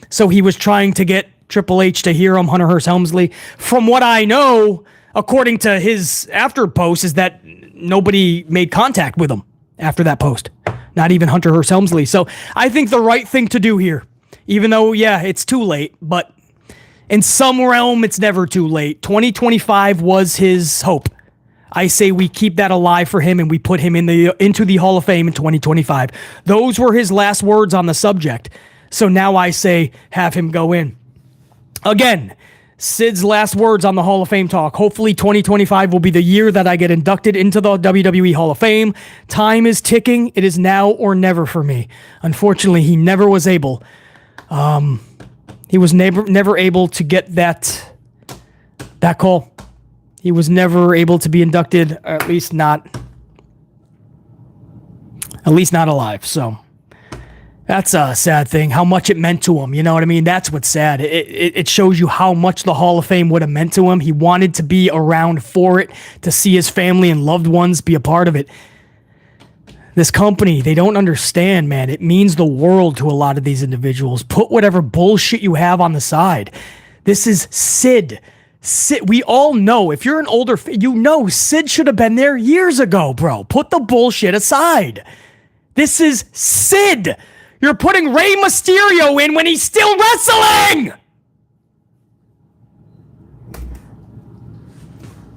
So he was trying to get Triple H to hear him, Hunter Hearst Helmsley. From what I know, according to his after post, is that nobody made contact with him after that post. Not even Hunter Hearst Helmsley. So I think the right thing to do here, even though, yeah, it's too late, but in some realm, it's never too late. 2025 was his hope. I say we keep that alive for him and we put him into the Hall of Fame in 2025. Those were his last words on the subject. So now I say have him go in. Again, Sid's last words on the Hall of Fame talk. Hopefully 2025 will be the year that I get inducted into the WWE Hall of Fame. Time is ticking. It is now or never for me. Unfortunately, he never was able. He was never able to get that call. He was never able to be inducted, or at least not alive. So that's a sad thing, how much it meant to him. You know what I mean? That's what's sad. It shows you how much the Hall of Fame would have meant to him. He wanted to be around for it, to see his family and loved ones be a part of it. This company, they don't understand, man. It means the world to a lot of these individuals. Put whatever bullshit you have on the side. This is Sid. We all know, if you're an older, you know Sid should have been there years ago, bro. Put the bullshit aside. This is Sid. You're putting Rey Mysterio in when he's still wrestling.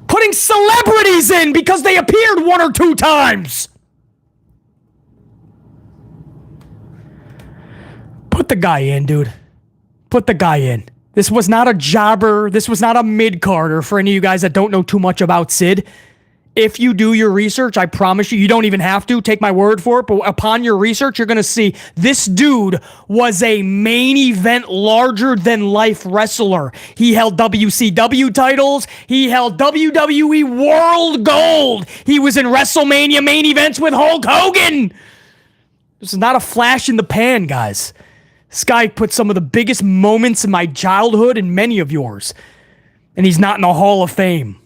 Putting celebrities in because they appeared 1 or 2 times. Put the guy in, dude. Put the guy in. This was not a jobber. This was not a mid-carder for any of you guys that don't know too much about Sid. If you do your research, I promise you, you don't even have to. Take my word for it. But upon your research, you're going to see this dude was a main event larger-than-life wrestler. He held WCW titles. He held WWE World Gold. He was in WrestleMania main events with Hulk Hogan. This is not a flash in the pan, guys. This guy put some of the biggest moments in my childhood and many of yours. And he's not in the Hall of Fame.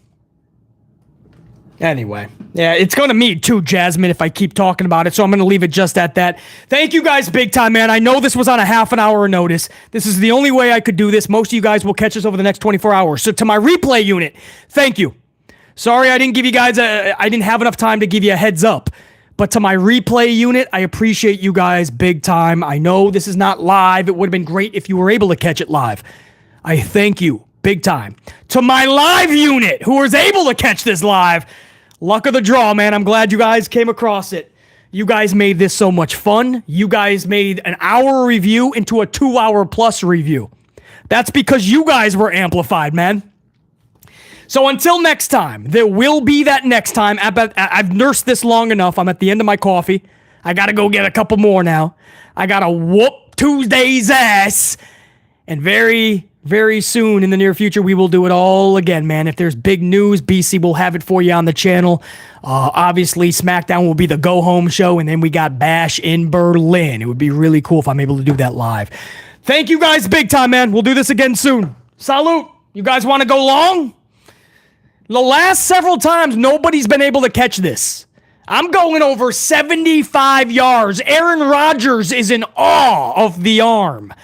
Anyway, yeah, it's going to meet too, Judgement, if I keep talking about it, so I'm going to leave it just at that. Thank you guys big time, man. I know this was on a half an hour notice. This is the only way I could do this. Most of you guys will catch us over the next 24 hours. So to my replay unit, thank you. Sorry I didn't give you guys I didn't have enough time to give you a heads up. But to my replay unit, I appreciate you guys big time. I know this is not live. It would have been great if you were able to catch it live. I thank you big time. To my live unit, who was able to catch this live, luck of the draw, man. I'm glad you guys came across it. You guys made this so much fun. You guys made an hour review into a 2-hour plus review. That's because you guys were amplified, man. So until next time, there will be that next time. I've nursed this long enough. I'm at the end of my coffee. I got to go get a couple more now. I got to whoop Tuesday's ass. And very, very soon in the near future, we will do it all again, man. If there's big news, BC will have it for you on the channel. Obviously, SmackDown will be the go-home show, and then we got Bash in Berlin. It would be really cool if I'm able to do that live. Thank you guys big time, man. We'll do this again soon. Salute. You guys want to go long? The last several times, nobody's been able to catch this. I'm going over 75 yards. Aaron Rodgers is in awe of the arm.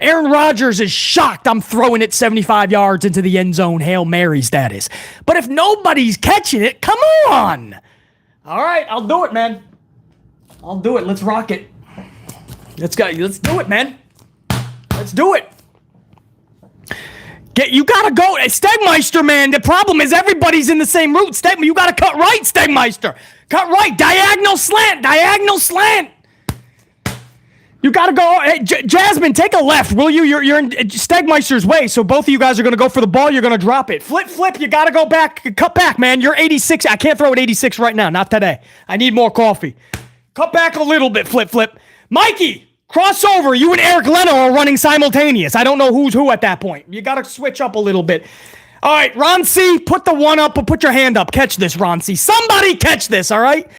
Aaron Rodgers is shocked I'm throwing it 75 yards into the end zone, Hail Mary status. But if nobody's catching it, come on. All right, I'll do it, man. I'll do it. Let's rock it. Let's do it, man. Let's do it. You gotta go. Stegmeister, man. The problem is everybody's in the same route. You gotta cut right, Stegmeister. Cut right. Diagonal slant. Diagonal slant. You gotta go. Hey, Judgement, take a left, will you? You're in Stegmeister's way, so both of you guys are gonna go for the ball. You're gonna drop it. Flip. You gotta go back. Cut back, man. You're 86. I can't throw it 86 right now. Not today. I need more coffee. Cut back a little bit. Flip. Mikey. Crossover, you and Eric Leno are running simultaneous. I don't know who's who at that point. You got to switch up a little bit. All right, Ron C, put the one up or put your hand up. Catch this, Ron C. Somebody catch this, all right?